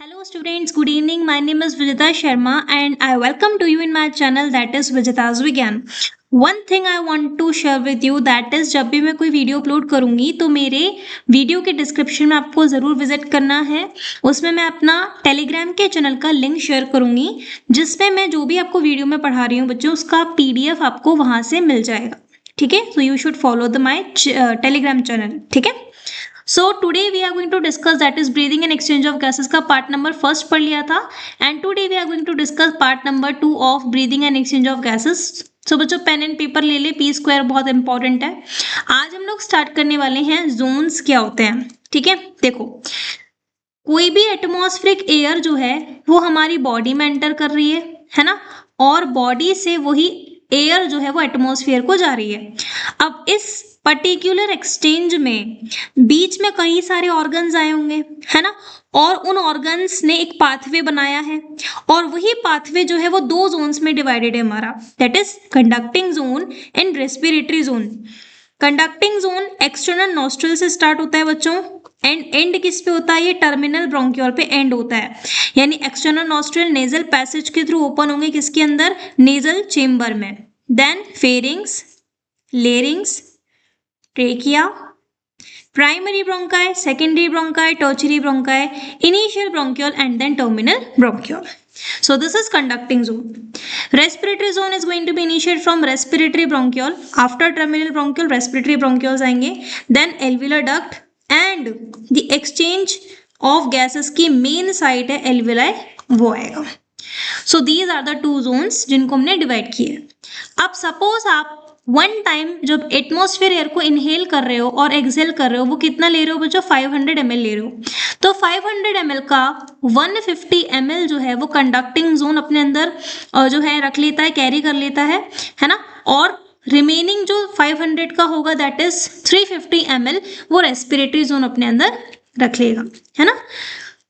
Hello students, good evening. My name is Vijita Sharma and I welcome to you in my channel that is Vijita's Vigyan. One thing I want to share with you that is जब भी मैं कोई video upload करूंगी तो मेरे video के description में आपको ज़रूर विजिट करना है। उसमें मैं अपना टेलीग्राम के चैनल का लिंक शेयर करूंगी जिसमें मैं जो भी आपको वीडियो में पढ़ा रही हूँ बच्चों उसका PDF आपको वहां से मिल जाएगा। ठीक है, so you should follow the my Telegram channel. ठीक है, so today we are going to discuss that is breathing and exchange of gases का पार्ट नंबर फर्स्ट पढ़ लिया था and today we are going to discuss part number 2 of breathing and exchange of gases. So बच्चों pen and paper ले ले, P square बहुत important है। आज हम लोग स्टार्ट करने वाले हैं जोन्स क्या होते हैं। ठीक है, देखो कोई भी एटमॉस्फेरिक एयर जो है वो हमारी बॉडी में एंटर कर रही है ना, और बॉडी से वही एयर जो है वो एटमॉस्फेयर को जा रही है। अब इस पर्टिकुलर एक्सचेंज में बीच में कई सारे ऑर्गन्स आए होंगे है ना, और उन ऑर्गन्स ने एक पाथवे बनाया है और वही पाथवे जो है वो दो जोन्स में डिवाइडेड है हमारा, that is conducting zone and respiratory zone. Conducting zone external nostril से स्टार्ट होता है बच्चों एंड किस पे होता है, ये टर्मिनल ब्रोंक्यूल पे एंड होता है, यानी एक्सटर्नल नॉस्ट्रल नेजल पैसेज के थ्रू ओपन होंगे किसके अंदर, नेजल चेम्बर में। Then pharynx, larynx, trachea, primary bronchi, secondary bronchi, tertiary bronchi, initial bronchiole and then terminal bronchiole. So this is conducting zone. Respiratory zone is going to be initiated from respiratory bronchiole. After terminal bronchiole, respiratory bronchioles आएंगे. Then alveolar duct and the exchange of gases की main site है alveoli, वो आएगा। So these are the two zones जिनको हमने divide किए। अब suppose आप वन टाइम जब एटमॉस्फेयर एयर को इनहेल कर रहे हो और एक्सहेल कर रहे हो, वो कितना ले रहे हो बच्चों, 500 ml ले रहे हो, तो 500 ml का 150 ml जो है वो कंडक्टिंग जोन अपने अंदर जो है रख लेता है, कैरी कर लेता है ना, और रिमेनिंग जो 500 का होगा दैट इज 350 ml वो रेस्पिरेटरी जोन अपने अंदर रख लेगा, है ना।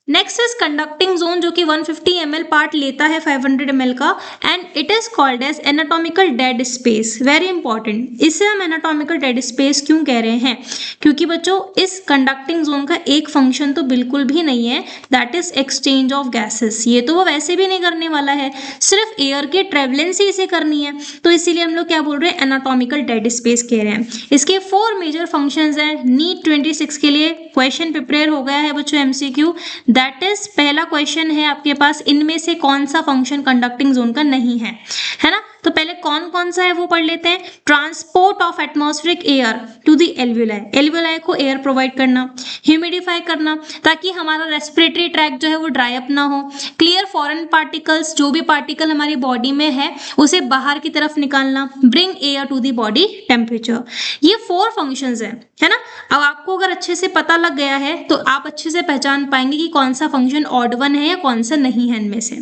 नेक्स्ट इज कंडक्टिंग जोन जो कि 150 ml पार्ट लेता है 500 ml का, and it is called as anatomical dead space. Very important, इसे हम एनाटॉमिकल डेड स्पेस क्यों कह रहे हैं, क्योंकि बच्चों इस कंडक्टिंग जोन का एक फंक्शन तो बिल्कुल भी नहीं है, that is exchange of gases. ये तो वो वैसे भी नहीं करने वाला है, सिर्फ एयर के ट्रेवलेंस ही इसे करनी है, तो इसीलिए हम लोग क्या बोल रहे हैं, एनाटॉमिकल डेड स्पेस कह रहे हैं। इसके 4 मेजर फंक्शंस हैं। नीट 26 के लिए क्वेश्चन प्रिपेयर हो गया है बच्चों, MCQ, दैट इज पहला क्वेश्चन है आपके पास, इनमें से कौन सा फंक्शन कंडक्टिंग जोन का नहीं है, है ना। तो पहले कौन कौन सा है वो पढ़ लेते हैं। Transport of atmospheric air to the alveoli, alveoli को एयर प्रोवाइड करना, ह्यूमिडिफाई करना ताकि हमारा रेस्पिरेटरी ट्रैक जो है वो ड्राई अप ना हो, क्लियर फॉरेन पार्टिकल्स, जो भी पार्टिकल हमारी बॉडी में है उसे बाहर की तरफ निकालना, bring air to the body temperature. ये 4 फंक्शंस है ना। अब आपको अगर अच्छे से पता लग गया है तो आप अच्छे से पहचान पाएंगे कि कौन सा फंक्शन ऑड वन है या कौन सा नहीं है इनमें से।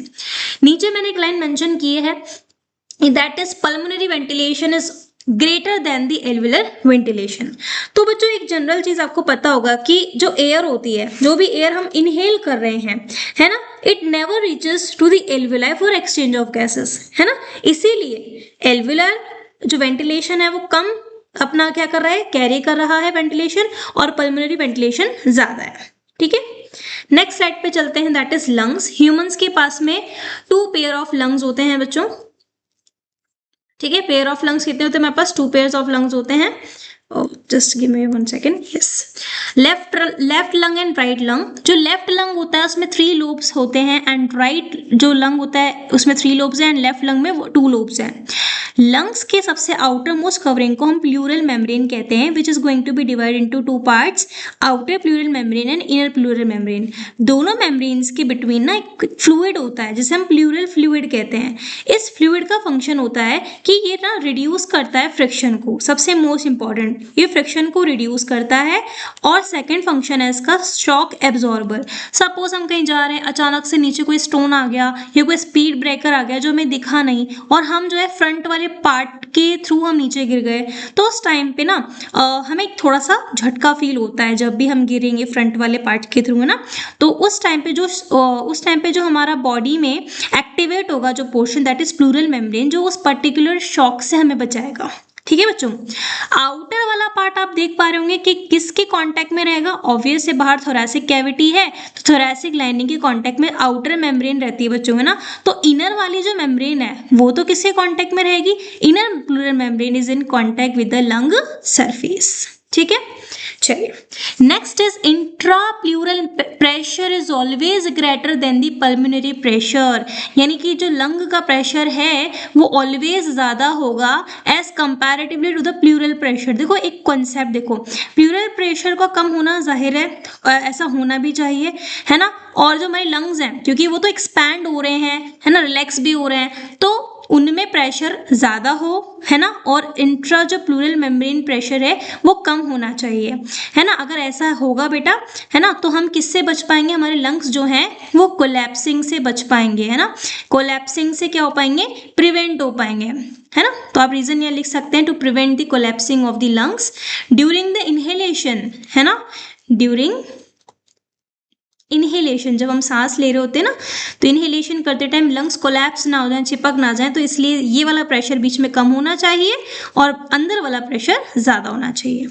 नीचे मैंने एक लाइन मेंशन की है, that is pulmonary ventilation is greater than the alveolar ventilation. तो बच्चों एक जनरल चीज आपको पता होगा कि जो एयर होती है, जो भी एयर हम इनहेल कर रहे हैं, है ना, it never reaches to the alveoli for exchange of gases, है ना। इसीलिए एल्वियोलर जो वेंटिलेशन है वो कम अपना क्या कर रहा है, कैरी कर रहा है वेंटिलेशन, और पल्मोनरी वेंटिलेशन ज्यादा है। ठीक है, नेक्स्ट स्लाइड पे चलते हैं, दैट इज लंग्स। ह्यूमंस के पास में 2 पेयर ऑफ लंग्स होते हैं बच्चों। ठीक है, पेयर ऑफ लंग्स कितने होते हैं हमारे पास, 2 पेयर्स ऑफ लंग्स होते हैं। Just give me 1 second. Yes, left lung and right lung. जो लेफ्ट लंग होता है उसमें 3 लोब्स होते हैं, एंड राइट जो लंग होता है उसमें 3 लोब्स हैं, एंड लेफ्ट लंग में 2 लोब्स हैं। लंग्स के सबसे आउटर मोस्ट कवरिंग को हम प्लूरल मेम्ब्रेन कहते हैं, which is going to be divide into 2 parts, outer pleural membrane and inner pleural membrane. दोनों मेम्ब्रेन्स के बिटवीन ना एक फ्लूइड होता है जिसे हम प्लूरल फ्लूइड कहते हैं। इस फ्लूइड का फंक्शन होता है कि ये ना रिड्यूस करता है फ्रिक्शन को, सबसे मोस्ट इंपॉर्टेंट, ये फ्रिक्शन को रिड्यूस करता है। और सेकेंड फंक्शन है इसका शॉक एब्जॉर्बर। सपोज हम कहीं जा रहे हैं, अचानक से नीचे कोई स्टोन आ गया या कोई स्पीड ब्रेकर आ गया जो हमें दिखा नहीं, और हम जो है फ्रंट वाले पार्ट के थ्रू हम नीचे गिर गए, तो उस टाइम पे ना हमें थोड़ा सा झटका फील होता है जब भी हम गिरेंगे फ्रंट वाले पार्ट के थ्रू, है ना। तो उस टाइम पे जो हमारा बॉडी में एक्टिवेट होगा जो portion, that is pleural membrane, जो उस पर्टिकुलर शॉक से हमें बचाएगा। ठीक है बच्चों। आउटर वाला पार्ट आप देख पा रहे होंगे कि किसके कांटेक्ट में रहेगा, ऑब्वियस है बाहर थोरैसिक कैविटी है तो थोरैसिक लाइनिंग के कांटेक्ट में आउटर मेम्ब्रेन रहती है बच्चों, है ना। तो इनर वाली जो मेम्ब्रेन है वो तो किसके कांटेक्ट में रहेगी, inner pleural membrane is in contact with the lung surface, ठीक है। चलिए next is intra plural pressure is always greater than the pulmonary pressure, यानी कि जो लंग का प्रेशर है वो ऑलवेज ज्यादा होगा as comparatively to the pleural pressure. देखो एक कॉन्सेप्ट देखो, प्लूरल प्रेशर का कम होना जाहिर है ऐसा होना भी चाहिए, है ना। और जो हमारे लंग्स हैं क्योंकि वो तो एक्सपैंड हो रहे हैं, है ना, रिलैक्स भी हो रहे हैं, तो उनमें प्रेशर ज्यादा हो, है ना, और इंट्रा जो प्लूरल मेम्ब्रेन प्रेशर है वो कम होना चाहिए, है ना। अगर ऐसा होगा बेटा, है ना, तो हम किससे बच पाएंगे, हमारे लंग्स जो हैं वो कोलैप्सिंग से बच पाएंगे, है ना। कोलैप्सिंग से क्या हो पाएंगे, प्रिवेंट हो पाएंगे, है ना। तो आप रीजन यहाँ लिख सकते हैं to prevent the collapsing of the lungs during the inhalation, है ना, ड्यूरिंग इनहेलेशन, जब हम सांस ले रहे होते हैं ना तो इनहेलेशन करते टाइम लंग्स कोलैप्स ना हो जाए, चिपक ना जाए, तो इसलिए ये वाला प्रेशर बीच में कम होना चाहिए और अंदर वाला प्रेशर ज्यादा होना चाहिए।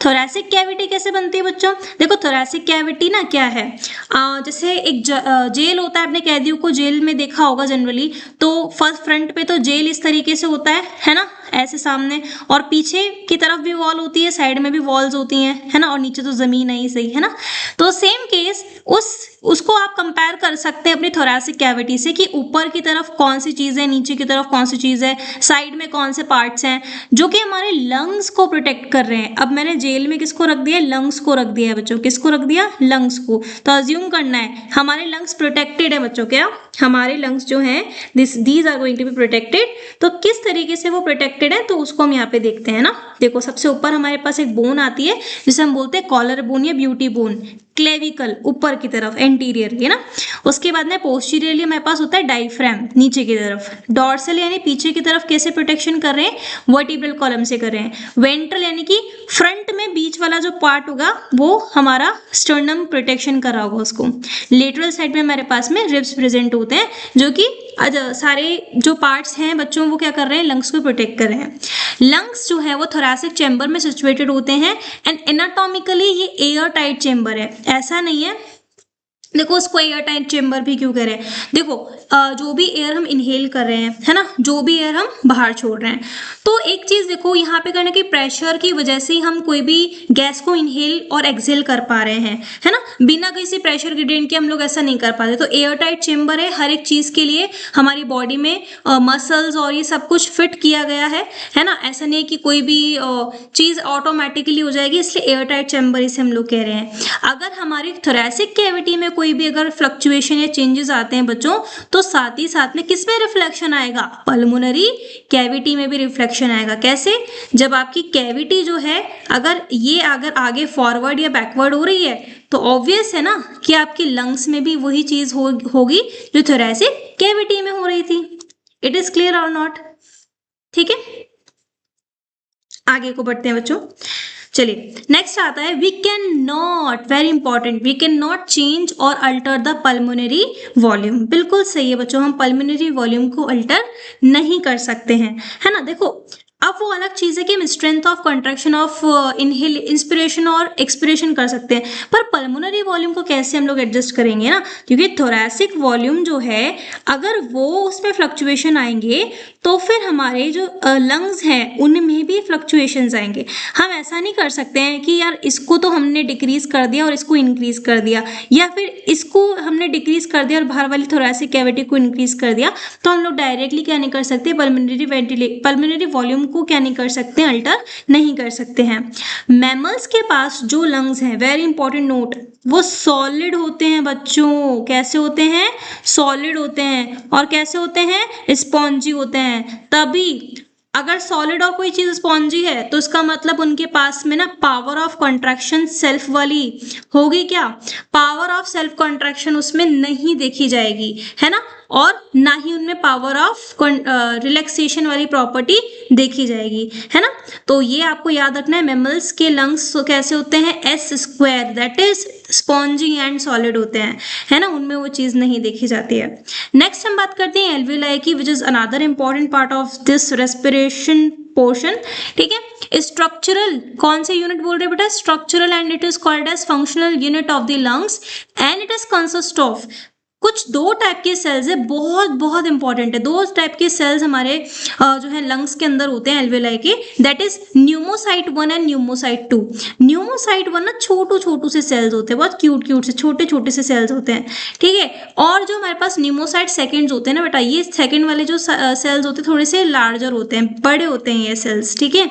थोरैसिक कैविटी कैसे बनती है बच्चों, देखो थोरैसिक कैविटी ना क्या है, जैसे एक जेल होता है, आपने कैदियों को जेल में देखा होगा जनरली, तो फर्स्ट फ्रंट पे तो जेल इस तरीके से होता है ना, ऐसे सामने, और पीछे की तरफ भी वॉल होती है, साइड में भी वॉल्स होती हैं, है ना, और नीचे तो जमीन है ही सही, है ना। तो सेम केस उसको आप कंपेयर कर सकते हैं अपनी थोरैसिक कैविटी से कि ऊपर की तरफ कौन सी चीज़ है, नीचे की तरफ कौन सी चीज़ है, साइड में कौन से पार्ट्स हैं जो कि हमारे लंग्स को प्रोटेक्ट कर रहे हैं। अब मैंने जेल में किसको रख दिया, लंग्स को रख दिया है बच्चों, किसको रख दिया, लंग्स को। तो अज्यूम करना है हमारे लंग्स प्रोटेक्टेड है बच्चों, क्या हमारे लंग्स जो हैं these are going to be protected. तो किस तरीके से वो प्रोटेक्टेड है तो उसको हम यहाँ पे देखते हैं ना। देखो सबसे ऊपर हमारे पास एक बोन आती है जिसे हम बोलते हैं कॉलर बोन या ब्यूटी बोन, क्लेविकल ऊपर की तरफ एंटीरियर, है ना। उसके बाद में पोस्टीरियरली हमारे पास होता है डायफ्राम नीचे की तरफ, डॉर्सल यानी पीछे की तरफ कैसे प्रोटेक्शन कर रहे हैं, वर्टिब्रल कॉलम से कर रहे हैं, वेंट्रल यानी कि फ्रंट में बीच वाला जो पार्ट होगा वो हमारा स्टर्नम प्रोटेक्शन कर रहा होगा उसको। लेटरल साइड में हमारे पास में रिब्स प्रेजेंट होते हैं जो कि सारे जो पार्ट्स हैं बच्चों वो क्या कर रहे हैं, लंग्स को प्रोटेक्ट कर रहे हैं। लंग्स जो है वो थोरैसिक चैम्बर में सिचुएटेड होते हैं एंड एनाटॉमिकली ये एयर टाइट चैम्बर है, ऐसा नहीं है। देखो उसको एयर टाइट चेम्बर भी क्यों कह रहे हैं, देखो जो भी एयर हम इनहेल कर रहे हैं, है ना, जो भी एयर हम बाहर छोड़ रहे हैं, तो एक चीज देखो यहाँ पे करने की प्रेशर की वजह से ही हम कोई भी गैस को इनहेल और एक्सहेल कर पा रहे हैं, है ना, बिना किसी प्रेशर ग्रेडियंट के हम लोग ऐसा नहीं कर पाते। तो एयर टाइट चेम्बर है, हर एक चीज के लिए हमारी बॉडी में मसल्स और ये सब कुछ फिट किया गया है ना, ऐसा नहीं है कि कोई भी चीज ऑटोमेटिकली हो जाएगी, इसलिए एयर टाइट चेम्बर इसे हम लोग कह रहे हैं। अगर हमारी थोरैसिक कैविटी में कोई भी अगर फ्लक्चुएशन या चेंजेस आते हैं बच्चों तो साथ ही साथ में किस में रिफ्लेक्शन आएगा, पल्मोनरी कैविटी में भी रिफ्लेक्शन आएगा। कैसे, जब आपकी कैविटी जो है अगर आगे फॉरवर्ड या बैकवर्ड हो रही है तो ऑब्वियस है ना कि आपके लंग्स में भी वही चीज होगी जो थोरैसिक कैविटी में हो रही थी। इट इज क्लियर और नॉट, ठीक है। आगे को बढ़ते हैं बच्चों। चलिए नेक्स्ट आता है we can not, very important, we can not change और अल्टर द पल्मोनरी वॉल्यूम। बिल्कुल सही है बच्चों, हम पल्मोनरी वॉल्यूम को अल्टर नहीं कर सकते हैं, है ना। देखो अब वो अलग चीज़ है कि हम strength of contraction of inspiration और एक्सपिरेशन कर सकते हैं, पर पल्मोनरी वॉल्यूम को कैसे हम लोग एडजस्ट करेंगे ना, क्योंकि थोरैसिक वॉल्यूम जो है अगर वो उसमें फ्लक्चुएशन आएंगे तो फिर हमारे जो लंग्स हैं उनमें भी फ्लक्चुएशंस आएंगे। हम ऐसा नहीं कर सकते हैं कि यार इसको तो हमने डिक्रीज कर दिया और इसको इंक्रीज कर दिया, या फिर इसको हमने डिक्रीज कर दिया और बाहर वाली थोरैसिक कैविटी को इंक्रीज कर दिया, तो हम लोग डायरेक्टली क्या नहीं कर सकते, पल्मोनरी वॉल्यूम को क्या नहीं कर सकते, अल्टर नहीं कर सकते हैं। मैमल्स के पास जो लंग्स हैं, वेरी इंपॉर्टेंट नोट, वो सॉलिड होते हैं बच्चों। कैसे होते हैं, सॉलिड होते हैं। और कैसे होते हैं, स्पॉन्जी होते हैं। तभी अगर सॉलिड और कोई चीज स्पॉन्जी है तो इसका मतलब उनके पास में ना पावर ऑफ कंट्रैक्शन सेल्फ वाली होगी, क्या पावर ऑफ सेल्फ कंट्रैक्शन उसमें नहीं देखी जाएगी, है ना, और ना ही उनमें पावर ऑफ रिलैक्सेशन वाली प्रॉपर्टी देखी जाएगी, है ना। तो ये आपको याद रखना है, मैमल्स के लंग्स कैसे होते हैं, S square, that is spongy and solid होते हैं, है ना, उनमें वो चीज नहीं देखी जाती है। नेक्स्ट हम बात करते हैं एल्वियोलाई की, which is another important part of this respiration portion, ठीक है। स्ट्रक्चरल कौन से यूनिट बोल रहे हैं बेटा, structural, and it is called as functional unit of the lungs, and it is consist of कुछ दो टाइप के सेल्स है, बहुत बहुत इंपॉर्टेंट है। दो टाइप के सेल्स हमारे जो है लंग्स के अंदर होते हैं एल्वेलाई के, that is pneumocyte 1 and pneumocyte 2। Pneumocyte 1 ना छोटू छोटू से सेल्स होते हैं, बहुत क्यूट क्यूट से छोटे छोटे से सेल्स होते हैं, ठीक है। और जो हमारे पास न्यूमोसाइट सेकेंड्स होते हैं ना बेटा, ये सेकेंड वाले जो सेल्स होते हैं थोड़े से लार्जर होते हैं, बड़े होते हैं ये सेल्स, ठीक है।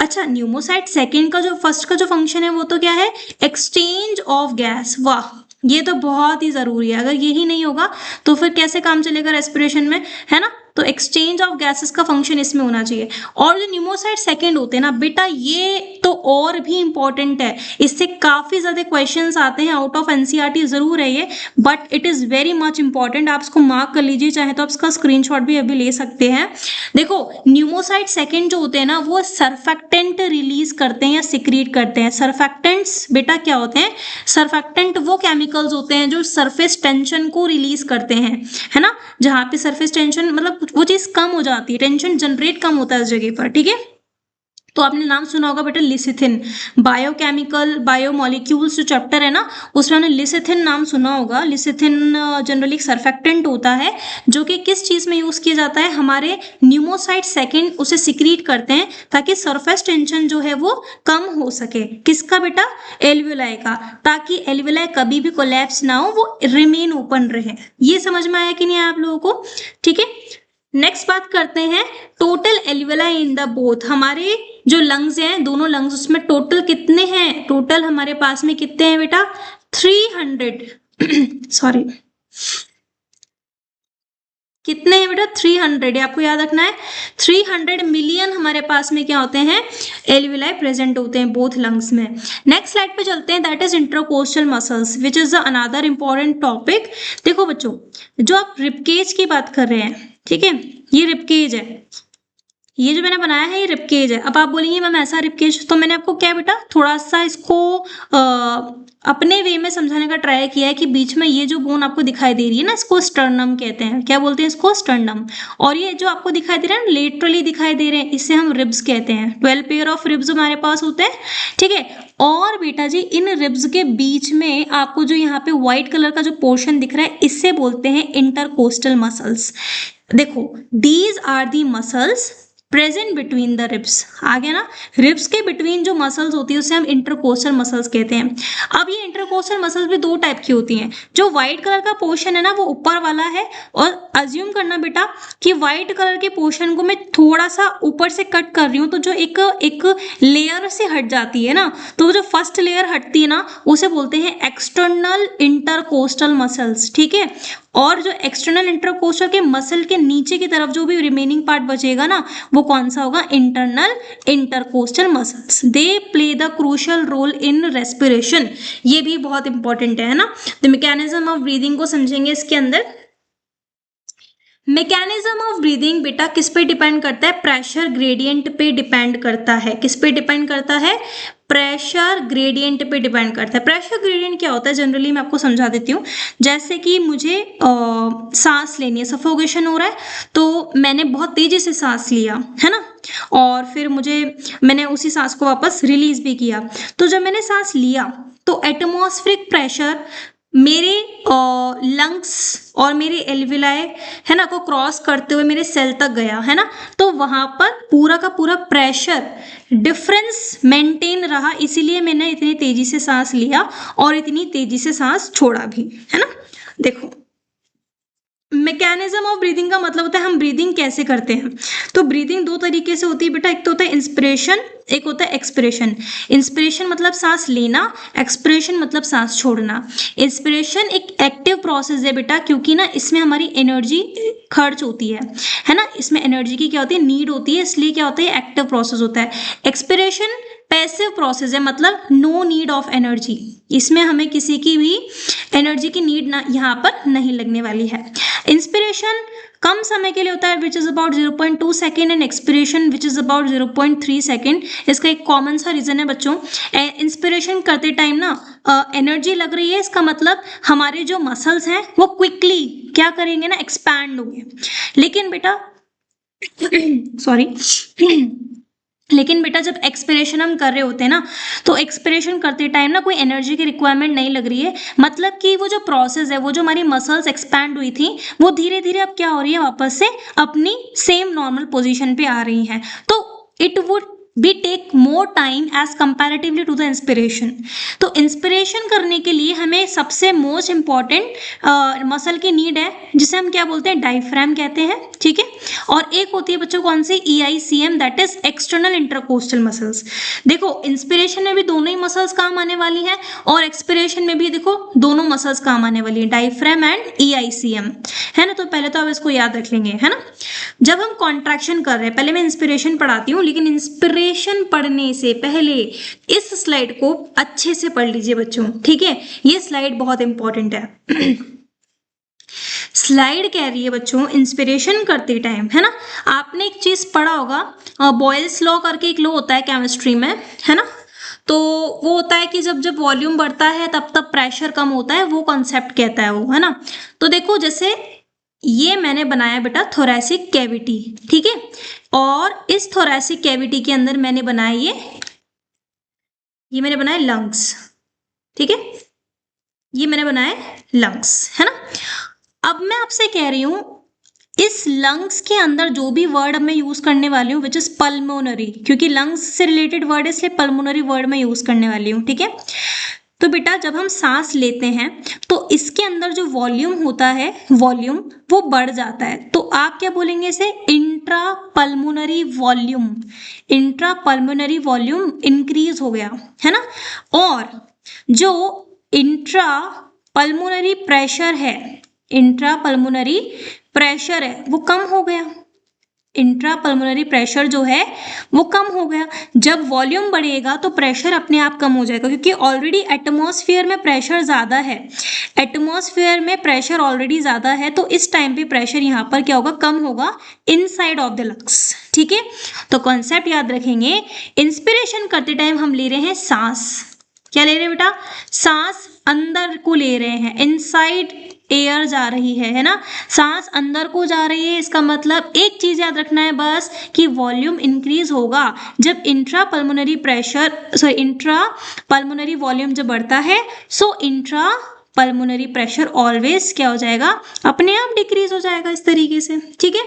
अच्छा, न्यूमोसाइट सेकेंड का जो फर्स्ट का जो फंक्शन है वो तो क्या है, एक्सचेंज ऑफ गैस। वाह, ये तो बहुत ही जरूरी है, अगर यही नहीं होगा तो फिर कैसे काम चलेगा रेस्पिरेशन में, है ना। तो एक्सचेंज ऑफ गैसेस का फंक्शन इसमें होना चाहिए। और जो न्यूमोसाइट सेकेंड होते हैं ना बेटा, ये तो और भी इंपॉर्टेंट है, इससे काफी ज्यादा क्वेश्चंस आते हैं, आउट ऑफ एनसीईआरटी जरूर है ये, but it is very much important. आप इसको मार्क कर लीजिए, चाहे तो आप इसका स्क्रीनशॉट भी अभी ले सकते हैं। देखो, न्यूमोसाइट सेकेंड जो होते हैं ना, वो सर्फेक्टेंट रिलीज करते हैं या सिक्रीट करते हैं। सर्फेक्टेंट्स बेटा क्या होते हैं, सर्फेक्टेंट वो केमिकल्स होते हैं जो सरफेस टेंशन को रिलीज करते हैं, है ना। जहां पे सरफेस टेंशन मतलब वो चीज कम हो जाती है, टेंशन जनरेट कम होता है उस जगह पर, ठीक है। तो आपने नाम सुना होगा बेटा लिसिथिन, बायोकेमिकल बायोमोलिक्यूल्स जो चैप्टर है ना, उसमें हमने लिसिथिन नाम सुना होगा। लिसिथिन जनरली सर्फेक्टेंट होता है जो कि किस चीज में यूज किया जाता है, हमारे न्यूमोसाइट सेकेंड उसे सिक्रीट करते हैं ताकि सरफेस टेंशन जो है वो कम हो सके। किसका बेटा, एल्वियोलाई का, ताकि एल्वियोलाई कभी भी कोलैप्स ना हो, वो रिमेन ओपन रहे। ये समझ में आया कि नहीं आया आप लोगों को, ठीक है। नेक्स्ट बात करते हैं total alveoli in the both. हमारे जो लंग्स हैं, दोनों लंग्स, उसमें टोटल कितने हैं, टोटल हमारे पास में कितने हैं बेटा, 300 सॉरी कितने हैं बेटा, 300, आपको याद रखना है। 300 मिलियन हमारे पास में क्या होते हैं, एल्वियोलाई प्रेजेंट होते हैं बोथ लंग्स में। नेक्स्ट स्लाइड पे चलते हैं, that is intercostal muscles which is another important topic. देखो बच्चों, जो आप रिबकेज की बात कर रहे हैं, ठीक है, ये रिबकेज है, ये जो मैंने बनाया है ये रिबकेज है। अब आप बोलेंगे मैम ऐसा रिबकेज, तो मैंने आपको क्या बेटा थोड़ा सा इसको अपने वे में समझाने का ट्राई किया है कि बीच में ये जो बोन आपको दिखाई दे रही है ना, इसको स्टर्नम कहते हैं। क्या बोलते हैं इसको, स्टर्नम। और ये जो आपको दिखाई दे रहा है लेटरली दिखाई दे रहे हैं, इससे हम रिब्स कहते हैं। 12 पेयर ऑफ रिब्स हमारे पास होते हैं, ठीक है। और बेटा जी, इन रिब्स के बीच में आपको जो यहाँ पे व्हाइट कलर का जो पोर्शन दिख रहा है, इससे बोलते हैं इंटरकोस्टल मसल्स। देखो, these are the muscles present between the ribs. आ गया ना, रिब्स के बिटवीन जो मसल्स होती है उसे हम इंटरकोस्टल मसल्स कहते हैं। अब ये इंटरकोस्टल मसल्स भी दो टाइप की होती हैं। जो व्हाइट कलर का पोर्शन है ना, वो ऊपर वाला है, और अज्यूम करना बेटा कि व्हाइट कलर के पोर्शन को मैं थोड़ा सा ऊपर से कट कर रही हूँ, तो जो एक लेयर से हट जाती है ना, तो जो फर्स्ट लेयर हटती है ना, उसे बोलते हैं एक्सटर्नल इंटरकोस्टल मसल्स, ठीक है। और जो एक्सटर्नल इंटरकोस्टल के मसल के नीचे की तरफ जो भी रिमेनिंग पार्ट बचेगा ना, वो कौन सा होगा, internal intercostal muscles. They play the crucial role in respiration. ये भी बहुत इंपॉर्टेंट है ना। द मैकेनिज्म ऑफ ब्रीदिंग को समझेंगे इसके अंदर। मैकेनिज्म ऑफ ब्रीदिंग बेटा किस पे डिपेंड करता है, प्रेशर ग्रेडियंट पे डिपेंड करता है। किस पे डिपेंड करता है, प्रेशर ग्रेडियंट पे डिपेंड करता है। प्रेशर ग्रेडियंट क्या होता है, जनरली मैं आपको समझा देती हूँ। जैसे कि मुझे सांस लेनी है, सफोकेशन हो रहा है, तो मैंने बहुत तेजी से सांस लिया, है ना, और फिर मैंने उसी सांस को वापस रिलीज भी किया। तो जब मैंने सांस लिया तो एटमॉस्फेरिक प्रेशर मेरे लंग्स और मेरे एल्वियोलाई, है ना, को क्रॉस करते हुए मेरे सेल तक गया, है ना। तो वहां पर पूरा का पूरा प्रेशर डिफरेंस मेंटेन रहा, इसीलिए मैंने इतनी तेजी से सांस लिया और इतनी तेजी से सांस छोड़ा भी, है ना। देखो, मैकेनिज्म ऑफ ब्रीदिंग का मतलब होता है हम ब्रीदिंग कैसे करते हैं। तो ब्रीदिंग दो तरीके से होती है बेटा, एक तो होता है इंस्पिरेशन, एक होता है एक्सपिरेशन। इंस्पिरेशन मतलब सांस लेना, एक्सपिरेशन मतलब सांस छोड़ना। इंस्पिरेशन एक एक्टिव प्रोसेस है बेटा, क्योंकि ना इसमें हमारी एनर्जी खर्च होती है ना, इसमें एनर्जी की क्या होती है, नीड होती है, इसलिए क्या होता है, एक्टिव प्रोसेस होता है। एक्सपिरेशन पैसिव प्रोसेस है, मतलब नो नीड ऑफ एनर्जी, इसमें हमें किसी की भी एनर्जी की नीड ना यहाँ पर नहीं लगने वाली है। इंस्पिरेशन कम समय के लिए होता है, which is about 0.2 second, and expiration which is about 0.3 second. इसका एक कॉमन सा रीजन है बच्चों, इंस्पिरेशन करते टाइम ना एनर्जी लग रही है, इसका मतलब हमारे जो मसल्स हैं वो क्विकली क्या करेंगे ना, एक्सपैंड होंगे। लेकिन बेटा सॉरी। लेकिन बेटा जब एक्सपिरेशन हम कर रहे होते हैं ना, तो एक्सपिरेशन करते टाइम ना कोई एनर्जी की रिक्वायरमेंट नहीं लग रही है, मतलब कि वो जो प्रोसेस है, वो जो हमारी मसल्स एक्सपैंड हुई थी, वो धीरे धीरे अब क्या हो रही है, वापस से अपनी सेम नॉर्मल पोजीशन पे आ रही है। तो it would be take more time as comparatively to the inspiration. तो इंस्पिरेशन करने के लिए हमें सबसे मोस्ट इंपॉर्टेंट मसल की नीड है, जिसे हम क्या बोलते हैं, डायफ्राम कहते हैं, ठीक है। और एक होती है बच्चों कौन सी, EICM, that is external intercostal muscles. देखो इंस्पिरेशन में भी दोनों ही मसल्स काम आने वाली हैं, और एक्सपिरेशन में भी देखो दोनों मसल्स काम आने वाली है, डायफ्राम एंड EICM, है ना। तो पहले तो आप इसको याद रख लेंगे, है ना। जब हम कॉन्ट्रैक्शन कर रहे हैं, पहले मैं इंस्पिरेशन पढ़ाती हूँ, लेकिन इंस्पिरेशन पढ़ने से पहले इस स्लाइड को अच्छे से पढ़ लीजिए बच्चों, ठीक है। ये स्लाइड बहुत इंपॉर्टेंट है। स्लाइड कह रही है बच्चों इंस्पिरेशन करते टाइम, है ना। आपने एक चीज पढ़ा होगा, बॉयल्स लॉ करके एक लॉ होता है केमिस्ट्री में, है ना। तो वो होता है कि जब जब वॉल्यूम बढ़ता है तब तब प्रेशर कम होता है, वो कॉन्सेप्ट कहता है वो, है ना। तो देखो जैसे ये मैंने बनाया बेटा थोरैसिक कैविटी, ठीक है, और इस थोरैसिक कैविटी के अंदर मैंने बनाया ये मैंने बनाया लंग्स, ठीक है, ये मैंने बनाया लंग्स, है ना। अब मैं आपसे कह रही हूं इस लंग्स के अंदर जो भी वर्ड मैं यूज करने वाली हूँ, विच इज पल्मोनरी, क्योंकि लंग्स से रिलेटेड वर्ड है इसलिए पल्मोनरी वर्ड मैं यूज करने वाली हूँ, ठीक है। तो बेटा जब हम सांस लेते हैं तो इसके अंदर जो वॉल्यूम होता है, वॉल्यूम वो बढ़ जाता है, तो आप क्या बोलेंगे इसे, intra pulmonary volume. Intra pulmonary volume increase हो गया, है ना। और जो इंट्रा पल्मोनरी प्रेशर है, इंट्रा पल्मोनरी प्रेशर है वो कम हो गया। इंट्रा पल्मोनरी प्रेशर जो है वो कम हो गया। जब वॉल्यूम बढ़ेगा तो प्रेशर अपने आप कम हो जाएगा, क्योंकि ऑलरेडी एटमॉस्फेयर में प्रेशर ज़्यादा है, एटमॉस्फेयर में प्रेशर ऑलरेडी ज़्यादा है, तो इस टाइम पे प्रेशर यहाँ पर क्या होगा, कम होगा इनसाइड ऑफ द लंग्स, ठीक है। तो कॉन्सेप्ट याद रखेंगे, इंस्पिरेशन करते टाइम हम ले रहे हैं सांस, क्या ले रहे हैं बेटा, सांस अंदर को ले रहे हैं, इनसाइड एयर जा रही है ना, सांस अंदर को जा रही है। इसका मतलब एक चीज याद रखना है बस, कि वॉल्यूम इंक्रीज होगा जब intra pulmonary pressure, sorry intra pulmonary volume जब बढ़ता है, सो इंट्रा पल्मोनरी प्रेशर ऑलवेज क्या हो जाएगा, अपने आप डिक्रीज हो जाएगा इस तरीके से, ठीक है।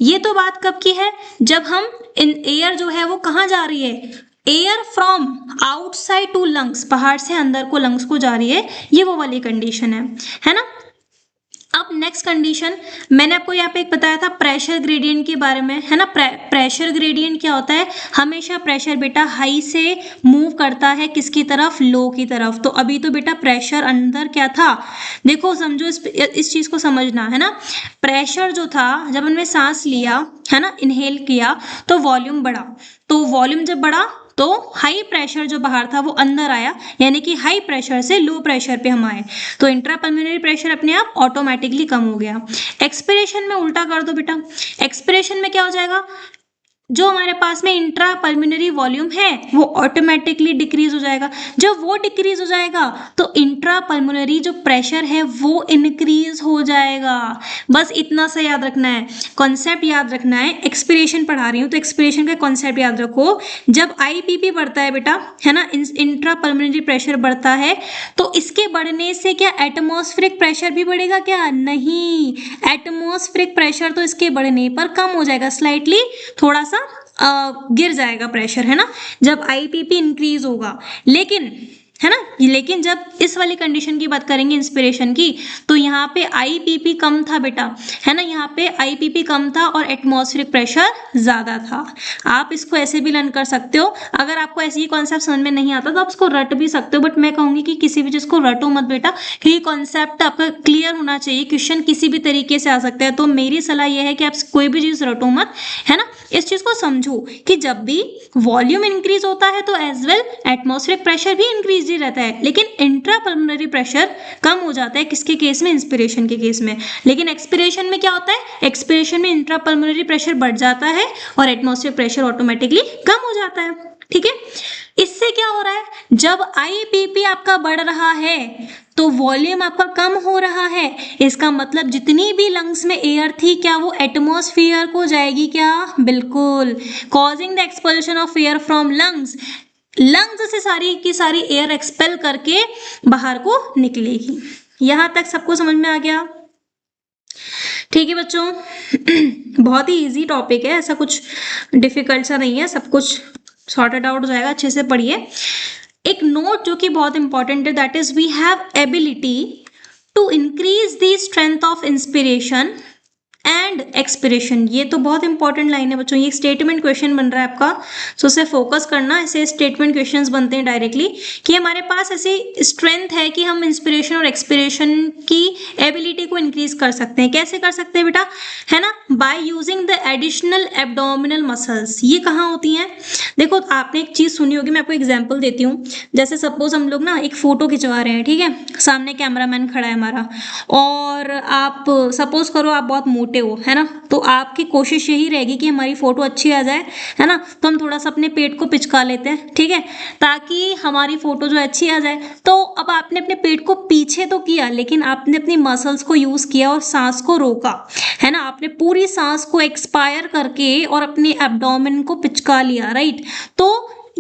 ये तो बात कब की है, जब हम एयर जो है वो कहाँ जा रही है, air from outside to lungs, बाहर से अंदर को लंग्स को जा रही है, ये वो वाली कंडीशन है ना। अब नेक्स्ट कंडीशन मैंने आपको यहाँ पे एक बताया था प्रेशर ग्रेडियंट के बारे में, है ना। प्रेशर ग्रेडियंट क्या होता है, हमेशा प्रेशर बेटा हाई से मूव करता है किसकी तरफ, लो की तरफ। तो अभी तो बेटा प्रेशर अंदर क्या था, देखो समझो इस चीज को समझना, है ना। प्रेशर जो था जब हमने सांस लिया, है ना, इनहेल किया, तो वॉल्यूम बढ़ा, तो वॉल्यूम जब बढ़ा तो हाई प्रेशर जो बाहर था वो अंदर आया, यानी कि हाई प्रेशर से लो प्रेशर पे हम आए, तो इंट्रापल्मोनरी प्रेशर अपने आप ऑटोमेटिकली कम हो गया। एक्सपिरेशन में उल्टा कर दो बेटा, एक्सपिरेशन में क्या हो जाएगा, जो हमारे पास में इंट्रा पल्मोनरी वॉल्यूम है वो ऑटोमेटिकली डिक्रीज हो जाएगा। जब वो डिक्रीज हो जाएगा तो इंट्रा पल्मोनरी जो प्रेशर है वो इंक्रीज हो जाएगा। बस इतना सा याद रखना है, कॉन्सेप्ट याद रखना है। एक्सपिरेशन पढ़ा रही हूँ तो एक्सपिरेशन का कॉन्सेप्ट याद रखो। जब IPP बढ़ता है बेटा, है ना, इंट्रा पल्मोनरी प्रेशर बढ़ता है, तो इसके बढ़ने से क्या एटमॉस्फेरिक प्रेशर भी बढ़ेगा क्या, नहीं, एटमॉस्फेरिक प्रेशर तो इसके बढ़ने पर कम हो जाएगा, स्लाइटली थोड़ा सा गिर जाएगा प्रेशर, है ना, जब IPP इंक्रीज होगा। लेकिन, है ना, लेकिन जब इस वाली कंडीशन की बात करेंगे इंस्पिरेशन की, तो यहाँ पे IPP कम था बेटा, है ना, यहाँ पे IPP कम था और एटमॉस्फेरिक प्रेशर ज्यादा था। आप इसको ऐसे भी लर्न कर सकते हो, अगर आपको ऐसे ही कॉन्सेप्ट समझ में नहीं आता तो आप इसको रट भी सकते हो, बट मैं कहूंगी कि किसी भी चीज को रटो मत बेटा, क्योंकि कॉन्सेप्ट आपका क्लियर होना चाहिए। क्वेश्चन किसी भी तरीके से आ सकता है, तो मेरी सलाह यह है कि आप कोई भी चीज रटो मत, है ना। इस चीज को समझो कि जब भी वॉल्यूम इंक्रीज होता है तो एज वेल एटमॉस्फेरिक प्रेशर भी इंक्रीज ही रहता है, लेकिन इंट्रा पल्मोनरी प्रेशर कम हो जाता है किसके केस में, इंस्पिरेशन के केस में। लेकिन एक्सपिरेशन में क्या होता है, एक्सपिरेशन में इंट्रा पल्मोनरी प्रेशर बढ़ जाता है और एटमॉस्फेरिक प्रेशर ऑटोमेटिकली कम हो जाता है, ठीक है। इससे क्या हो रहा है, जब आईपीपी आपका बढ़ रहा है तो वॉल्यूम आपका कम हो रहा है। इसका मतलब जितनी भी लंग्स में एयर थी क्या वो एटमॉस्फेयर को जाएगी क्या, बिल्कुल, causing the expulsion of air from lungs, lungs से सारी की सारी एयर एक्सपेल करके बाहर को निकलेगी। यहां तक सबको समझ में आ गया? ठीक है बच्चों, बहुत ही इजी टॉपिक है, ऐसा कुछ डिफिकल्ट सा नहीं है, सब कुछ सॉर्टेड आउट हो जाएगा, अच्छे से पढ़िए। एक नोट जो कि बहुत इंपॉर्टेंट है, that is we have ability to increase the strength of inspiration and expiration. ये तो बहुत इंपॉर्टेंट लाइन है बच्चों, ये स्टेटमेंट क्वेश्चन बन रहा है आपका, सो उसे फोकस करना। ऐसे स्टेटमेंट क्वेश्चंस बनते हैं डायरेक्टली कि हमारे पास ऐसी स्ट्रेंथ है कि हम इंस्पिरेशन और एक्सपिरेशन की एबिलिटी को इंक्रीज कर सकते हैं। कैसे कर सकते हैं बेटा, है ना, by using the additional abdominal muscles. ये कहाँ होती हैं, देखो आपने एक चीज सुनी होगी, मैं आपको एग्जाम्पल देती हूँ। जैसे सपोज हम लोग ना एक फोटो खिंचवा रहे हैं, ठीक है, सामने कैमरामैन खड़ा है हमारा, और आप सपोज करो आप बहुत मोटे हो, है ना, तो आपकी कोशिश यही रहेगी कि हमारी फोटो अच्छी आ जाए, है ना, तो हम थोड़ा सा अपने पेट को पिचका लेते हैं, ठीक है, ताकि हमारी फोटो जो अच्छी आ जाए। तो अब आपने अपने पेट को पीछे तो किया, लेकिन आपने अपनी मसल्स को यूज किया और सांस को रोका, है ना, आपने पूरी सांस को एक्सपायर करके और अपने एब्डोमेन को पिचका लिया, राइट। तो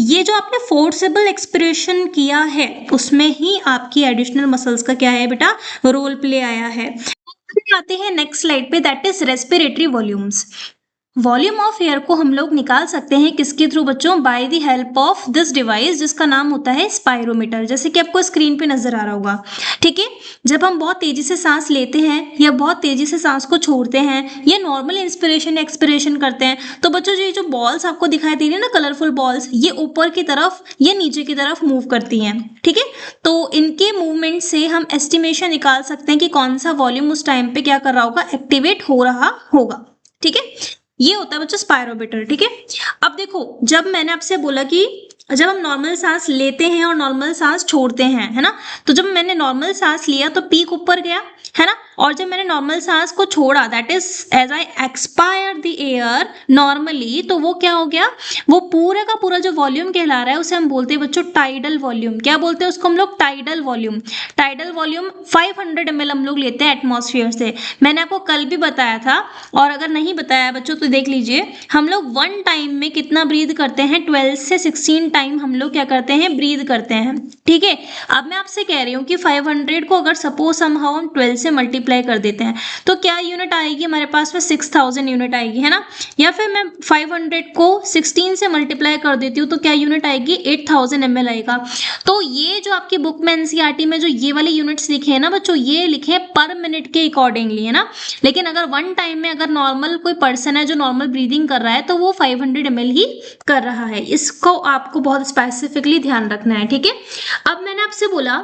ये जो आपने फोर्सेबल एक्सप्रेशन किया है उसमें ही आपकी एडिशनल मसल्स का क्या है बेटा, रोल प्ले आया है। आते हैं नेक्स्ट स्लाइड पे, that is respiratory volumes. Volume of air को हम लोग निकाल सकते हैं किसके थ्रू बच्चों, by the help of this device जिसका नाम होता है स्पायरोमीटर, जैसे कि आपको स्क्रीन पे नजर आ रहा होगा, ठीक है। जब हम बहुत तेजी से सांस लेते हैं या बहुत तेजी से सांस को छोड़ते हैं या नॉर्मल इंस्पिरेशन एक्सपिरेशन करते हैं, तो बच्चों ये जो बॉल्स आपको दिखाई दे रही है ना, कलरफुल बॉल्स, ये ऊपर की तरफ या नीचे की तरफ मूव करती हैं, ठीक है। तो इनके मूवमेंट से हम एस्टिमेशन निकाल सकते हैं कि कौन सा वॉल्यूम उस टाइम पे क्या कर रहा होगा, एक्टिवेट हो रहा होगा, ठीक है। ये होता है बच्चों स्पायरोमीटर, ठीक है। अब देखो, जब मैंने आपसे बोला कि जब हम नॉर्मल सांस लेते हैं और नॉर्मल सांस छोड़ते हैं, है ना, तो जब मैंने नॉर्मल सांस लिया तो पीक ऊपर गया, है ना, और जब मैंने नॉर्मल सांस को छोड़ा, that is as I expire the air normally, तो वो क्या हो गया, वो पूरा का पूरा जो वॉल्यूम कहला रहा है उसे हम बोलते हैं बच्चों टाइडल वॉल्यूम। क्या बोलते हैं उसको हम लोग, tidal volume. Tidal volume 500 ml हम लोग लेते हैं एटमॉस्फेयर से, मैंने आपको कल भी बताया था, और अगर नहीं बताया बच्चों तो देख लीजिए। हम लोग वन टाइम में कितना ब्रीद करते हैं, 12 से 16 टाइम हम लोग क्या करते हैं, ब्रीद करते हैं, ठीक है। अब मैं आपसे कह रही हूँ कि 500 को अगर सपोज समहाउ हम 12 से मल्टीप्लाई कर देते हैं तो क्या यूनिट आएगी हमारे पास में, 6000 यूनिट आएगी, है ना। या फिर मैं 500 को 16 से मल्टीप्लाई कर देती हूँ तो क्या यूनिट आएगी, 8000 ml आएगा। तो ये जो आपकी बुक में एनसीईआरटी में जो ये वाले यूनिट्स लिखे हैं ना बच्चों, ये लिखे हैं पर मिनट के अकॉर्डिंगली, है ना। लेकिन अगर वन टाइम में अगर नॉर्मल कोई पर्सन है जो नॉर्मल ब्रीदिंग कर रहा है तो वो 500 ml ही कर रहा है, इसको आपको बहुत स्पेसिफिकली ध्यान रखना है, ठीक है। अब मैंने आपसे बोला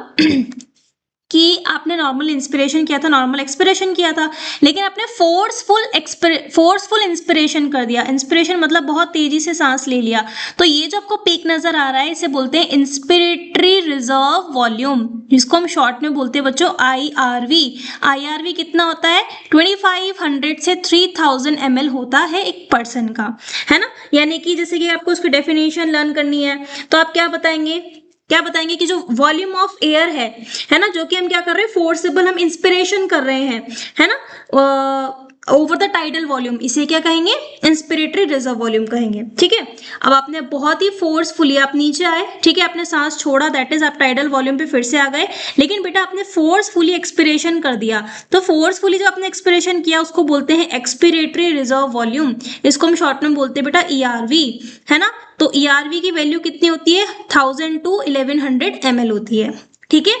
कि आपने नॉर्मल इंस्पिरेशन किया था, नॉर्मल एक्सपिरेशन किया था, लेकिन आपने फोर्सफुल इंस्पिरेशन कर दिया। इंस्पिरेशन मतलब बहुत तेजी से सांस ले लिया, तो ये जो आपको पीक नजर आ रहा है इसे बोलते हैं इंस्पिरेटरी रिजर्व वॉल्यूम, जिसको हम शॉर्ट में बोलते हैं बच्चों IRV। IRV कितना होता है, 2500 से 3000 ml होता है एक पर्सन का, है ना। यानी कि जैसे कि आपको उसकी डेफिनेशन लर्न करनी है तो आप क्या बताएंगे कि जो वॉल्यूम ऑफ एयर है ना, जो कि हम क्या कर रहे हैं, फोर्सेबल हम इंस्पिरेशन कर रहे हैं, है ना, ओवर द टाइडल वॉल्यूम, इसे क्या कहेंगे, इंस्पिरेटरी रिजर्व वॉल्यूम कहेंगे, ठीक है। अब आपने बहुत ही फोर्सफुली आप नीचे आए, ठीक है, आपने सांस छोड़ा, दैट इज आप टाइडल वॉल्यूम पे फिर से आ गए, लेकिन बेटा आपने फोर्सफुली एक्सपिरेशन कर दिया, तो फोर्सफुली जो आपने एक्सपिरेशन किया उसको बोलते हैं एक्सपिरेटरी रिजर्व वॉल्यूम, इसको हम शॉर्ट में बोलते हैं बेटा ERV, है ना। तो ERV की वैल्यू कितनी होती है, 1000 to 1100 ml होती है, ठीक है।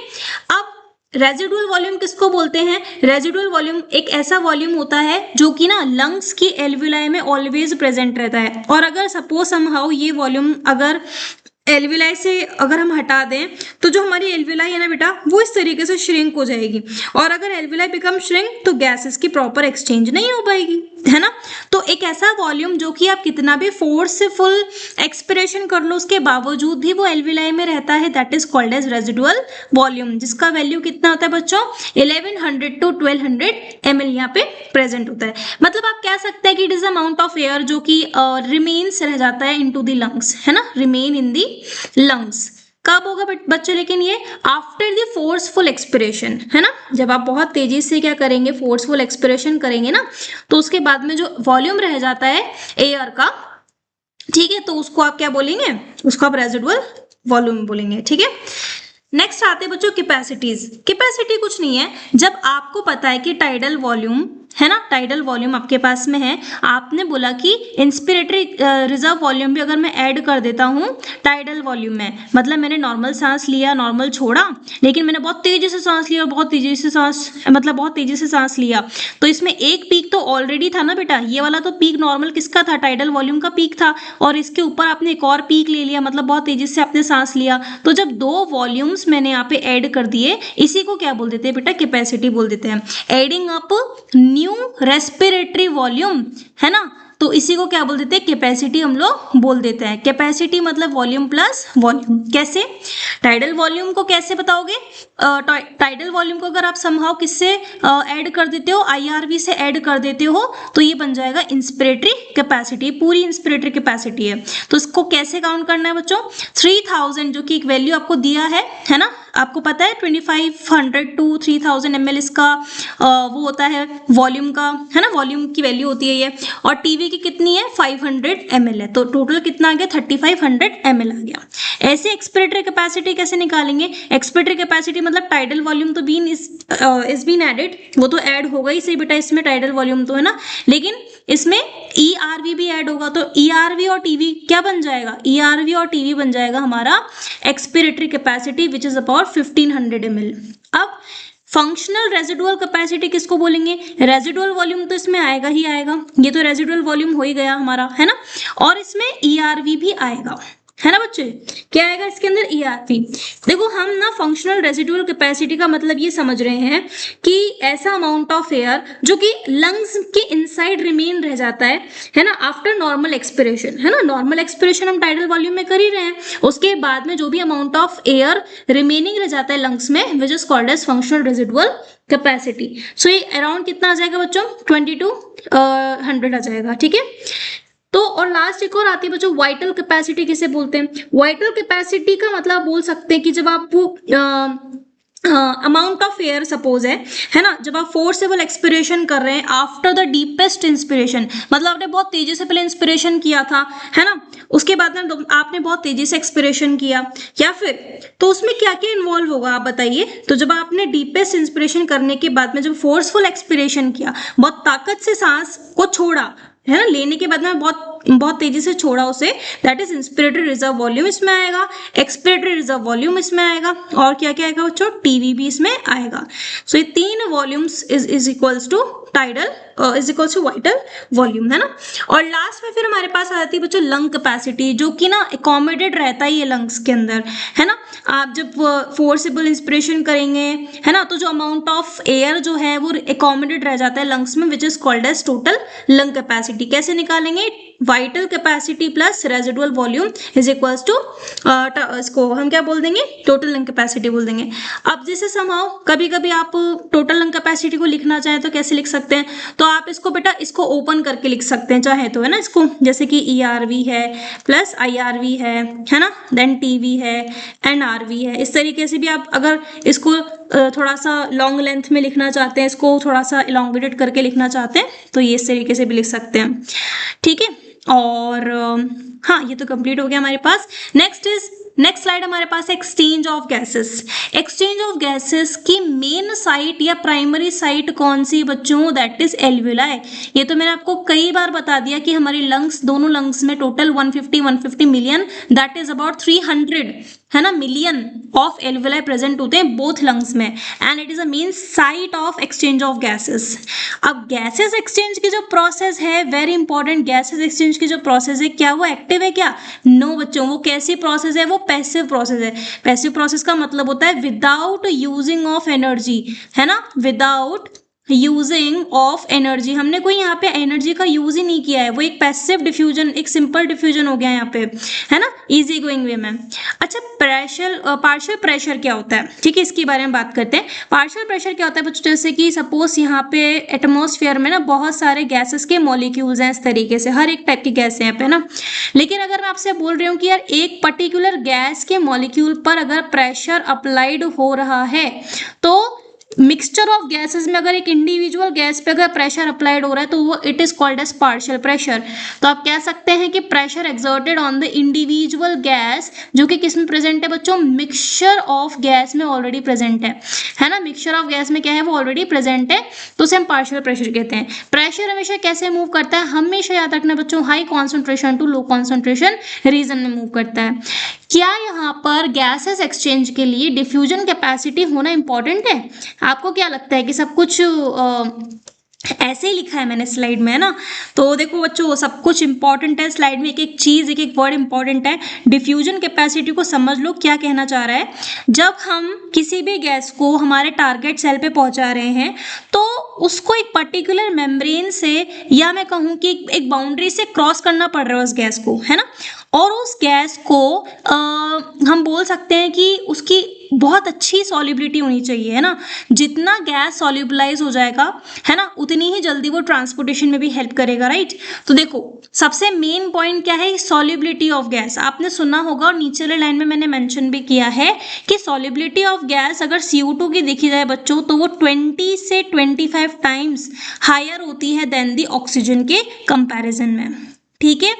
अब रेजिडुअल वॉल्यूम किसको बोलते हैं, रेजिडुअल वॉल्यूम एक ऐसा वॉल्यूम होता है जो कि ना लंग्स की एल्विलाई में ऑलवेज प्रेजेंट रहता है, और अगर सपोज समहाउ ये वॉल्यूम अगर एल्विलाई से अगर हम हटा दें तो जो हमारी एल्विलाई है ना बेटा वो इस तरीके से श्रिंक हो जाएगी, और अगर एल्विलाई बिकम श्रिंक तो गैसेस की प्रॉपर एक्सचेंज नहीं हो पाएगी, है ना। तो एक ऐसा वॉल्यूम जो कि आप कितना भी फोर्सफुल एक्सपिरेशन कर लो उसके बावजूद भी वो एल्विलाई में रहता है, that is called as residual volume, जिसका वैल्यू कितना होता है बच्चों, 1100 to 1200 ml यहाँ पे प्रेजेंट होता है। मतलब आप कह सकते हैं कि it is amount of air जो कि रिमेन्स रह जाता है इनटू द लंग्स, है ना, रिमेन इन दी लंग्स। कब होगा बच्चों लेकिन ये आफ्टर द फोर्सफुल एक्सपिरेशन, है ना, जब आप बहुत तेजी से क्या करेंगे, फोर्सफुल एक्सपिरेशन करेंगे ना, तो उसके बाद में जो वॉल्यूम रह जाता है एयर का, ठीक है, तो उसको आप क्या बोलेंगे, उसको आप रेजिडुअल वॉल्यूम बोलेंगे, ठीक है। नेक्स्ट आते हैं बच्चों कैपेसिटीज। कैपेसिटी कुछ नहीं है, जब आपको पता है कि टाइडल वॉल्यूम है ना, टाइडल वॉल्यूम आपके पास में है, आपने बोला कि इंस्पिरेटरी रिजर्व वॉल्यूम भी अगर मैं ऐड कर देता हूँ टाइडल वॉल्यूम में, मतलब मैंने नॉर्मल सांस लिया, नॉर्मल छोड़ा, लेकिन मैंने बहुत तेजी से सांस लिया और बहुत तेजी से सांस, मतलब बहुत तेजी से सांस लिया, तो इसमें एक पीक तो ऑलरेडी था ना बेटा, ये वाला तो पीक नॉर्मल किसका था, टाइडल वॉल्यूम का पीक था, और इसके ऊपर आपने एक और पीक ले लिया, मतलब बहुत तेजी से आपने सांस लिया, तो जब दो वॉल्यूम्स मैंने यहाँ पे ऐड कर दिए, इसी को क्या बोल देते हैं बेटा, कैपेसिटी बोल देते हैं। Adding up new respiratory volume, है ना, तो इसी को क्या बोल देते हैं, कैपेसिटी हम लोग बोल देते हैं। कैपेसिटी मतलब वॉल्यूम प्लस वॉल्यूम। कैसे, टाइडल वॉल्यूम को कैसे बताओगे, टाइडल वॉल्यूम को अगर आप समहाउ किससे ऐड कर देते हो, आईआरवी से ऐड कर देते हो, तो ये बन जाएगा इंस्पिरेटरी कैपेसिटी, पूरी इंस्पिरेटरी कैपेसिटी है। तो इसको कैसे काउंट करना है बच्चों, 3000 जो कि एक वैल्यू आपको दिया है ना, आपको पता है 2500 to 3000 ml इसका वो होता है वॉल्यूम का, है ना, वॉल्यूम की वैल्यू होती है ये, और टीवी की कितनी है 500 ml है, तो टोटल कितना आ गया 3500 ml आ गया। ऐसे एक्सपिरेटरी कैपेसिटी कैसे निकालेंगे, एक्सपिरेटरी कैपेसिटी मतलब टाइडल वॉल्यूम तो बीन इज बीन एडेड, वो तो ऐड होगा ही सही बेटा, इसमें टाइडल वॉल्यूम तो है ना, लेकिन इसमें ERV भी ऐड होगा, तो ERV और टीवी क्या बन जाएगा, ERV और टीवी बन जाएगा हमारा expiratory capacity which is about 1500 ml। अब फंक्शनल रेजिडुअल कैपेसिटी किसको बोलेंगे, रेजिडुअल वॉल्यूम तो इसमें आएगा ही आएगा, ये तो रेजिडुअल वॉल्यूम हो ही गया हमारा, है ना, और इसमें ERV भी आएगा, है ना बच्चे, क्या आएगा इसके अंदर, ERV। देखो हम ना फंक्शनल रेजिडुअल कैपेसिटी का मतलब ये समझ रहे हैं कि ऐसा अमाउंट ऑफ एयर जो कि लंग्स के इनसाइड रिमेन रह जाता है ना, आफ्टर नॉर्मल एक्सपिरेशन, है ना, नॉर्मल एक्सपिरेशन हम टाइडल वॉल्यूम में कर ही रहे हैं, उसके बाद में जो भी अमाउंट ऑफ एयर रिमेनिंग रह जाता है लंग्स में, which is called as functional residual capacity. So ये अराउंड कितना आ जाएगा बच्चों, 2200 आ जाएगा, ठीक है। तो और लास्ट एक और आती है बच्चों, वाइटल कैपेसिटी किसे बोलते हैं, वाइटल कैपेसिटी का मतलब बोल सकते हैं कि जब आप अमाउंट ऑफ एयर सपोज है ना, जब आप फोर्सेबल एक्सपिरेशन कर रहे हैं आफ्टर द डीपेस्ट इंस्पिरेशन, मतलब आपने बहुत तेजी से पहले इंस्पिरेशन किया था, है ना, उसके बाद में आपने बहुत तेजी से एक्सपिरेशन किया, या फिर तो उसमें क्या क्या इन्वॉल्व होगा आप बताइए। तो जब आपने डीपेस्ट इंस्पिरेशन करने के बाद में जब फोर्सफुल एक्सपिरेशन किया, बहुत ताकत से सांस को छोड़ा, है ना, लेने के बाद में बहुत तेजी से छोड़ा उसे, that is inspiratory reserve volume इसमें आएगा, एक्सपिरेटरी रिजर्व वॉल्यूम इसमें आएगा, और क्या क्या आएगा बच्चों, टीवी भी इसमें आएगा। सो ये तीन volumes is equals to tidal is equals to vital volume, है ना। और लास्ट में फिर हमारे पास आ जाती है बच्चों लंग कैपेसिटी, जो कि ना अकोमोडेट रहता ही है लंग्स के अंदर, है ना, आप जब फोर्सेबल इंस्पिरेशन करेंगे, है ना, तो जो अमाउंट ऑफ एयर जो है वो अकोमोडेट रह जाता है लंग्स में, which is called as total lung capacity. कैसे निकालेंगे, vital capacity plus residual volume is equals to, इसको हम क्या बोल देंगे, टोटल लंग कैपेसिटी बोल देंगे। अब जैसे समहाउ कभी कभी आप टोटल लंग कैपेसिटी को लिखना चाहें तो कैसे लिख सकते हैं, तो आप इसको बेटा इसको ओपन करके लिख सकते हैं चाहे तो, है ना, इसको जैसे कि ERV है प्लस IRV है ना, देन TV है, NRV है, इस तरीके से भी आप अगर इसको थोड़ा सा लॉन्ग लेंथ में लिखना चाहते हैं, इसको थोड़ा सा इलोंगेटेड करके लिखना चाहते हैं, तो ये इस तरीके से भी लिख सकते हैं, ठीक है। और हाँ, ये तो कंप्लीट हो गया हमारे पास। नेक्स्ट स्लाइड हमारे पास है exchange of gases. Exchange of gases की मेन साइट या प्राइमरी साइट कौन सी बच्चों, दैट इज एल्वियोलाई। ये तो मैंने आपको कई बार बता दिया कि हमारी लंग्स, दोनों लंग्स में total 150 million, that is about 300, है ना, मिलियन ऑफ एल्वियोलाई प्रेजेंट होते हैं बोथ लंग्स में, and it is a main site of exchange of gases. अब गैसेस एक्सचेंज की जो प्रोसेस है, वेरी इंपॉर्टेंट, गैसेस एक्सचेंज की जो प्रोसेस है, क्या वो एक्टिव है क्या, नो बच्चों, वो कैसी प्रोसेस है, वो पैसिव प्रोसेस है। पैसिव प्रोसेस का मतलब होता है विदाउट यूजिंग ऑफ एनर्जी, है ना, विदाउट यूजिंग ऑफ एनर्जी, हमने कोई यहाँ पे एनर्जी का यूज ही नहीं किया है, वो एक पैसिव डिफ्यूजन, एक सिंपल डिफ्यूजन हो गया यहाँ पे, है ना, इजी गोइंग वे में। अच्छा, प्रेशर, पार्शियल प्रेशर क्या होता है, ठीक है, इसके बारे में बात करते हैं। पार्शियल प्रेशर क्या होता है बच्चों, जैसे कि सपोज यहाँ पे एटमॉस्फेयर में ना बहुत सारे गैसेस के मॉलिक्यूल्स हैं, इस तरीके से हर एक टाइप की गैस है यहाँ पे ना, लेकिन अगर मैं आपसे बोल रही हूँ कि यार एक पर्टिकुलर गैस के मॉलिक्यूल पर अगर प्रेशर अप्लाइड हो रहा है, तो मिक्सचर ऑफ गैसेस में अगर एक इंडिविजुअल गैस पे अगर प्रेशर अप्लाइड हो रहा है तो वो it is called as partial pressure. तो आप कह सकते हैं कि pressure exerted on the individual gas, जो कि किस में प्रेजेंट है बच्चों, मिक्सचर ऑफ गैस में ऑलरेडी प्रेजेंट है ना, मिक्सचर ऑफ गैस में क्या है, वो ऑलरेडी प्रेजेंट है, तो उसे हम पार्शियल प्रेशर कहते हैं। प्रेशर हमेशा कैसे मूव करता है, हमेशा याद रखना बच्चों, high concentration to low concentration region में मूव करता है। क्या यहाँ पर गैसेस एक्सचेंज के लिए डिफ्यूजन कैपेसिटी होना इंपॉर्टेंट है? आपको क्या लगता है कि सब कुछ ऐसे ही लिखा है मैंने स्लाइड में, है ना? तो देखो बच्चों, सब कुछ इंपॉर्टेंट है स्लाइड में, एक एक चीज, एक एक वर्ड इंपॉर्टेंट है। डिफ्यूजन कैपेसिटी को समझ लो, क्या कहना चाह रहा है, जब हम किसी भी गैस को हमारे टारगेट सेल पे पहुंचा रहे हैं तो उसको एक पर्टिकुलर मेम्ब्रेन से, या मैं कहूँ कि एक बाउंड्री से क्रॉस करना पड़ रहा है उस गैस को, है ना, और उस गैस को हम बोल सकते हैं कि उसकी बहुत अच्छी सॉल्युबिलिटी होनी चाहिए, है ना, जितना गैस सॉल्युबलाइज हो जाएगा, है ना, उतनी ही जल्दी वो ट्रांसपोर्टेशन में भी हेल्प करेगा, राइट। तो देखो सबसे मेन पॉइंट क्या है, सॉल्युबिलिटी ऑफ गैस, आपने सुना होगा और नीचे वाले लाइन में मैंने मेंशन भी किया है कि सॉल्युबिलिटी ऑफ गैस अगर CO2 की देखी जाए बच्चों, तो वो 20 से 25 टाइम्स हायर होती है देन दी ऑक्सीजन के कंपैरिजन में, ठीक है।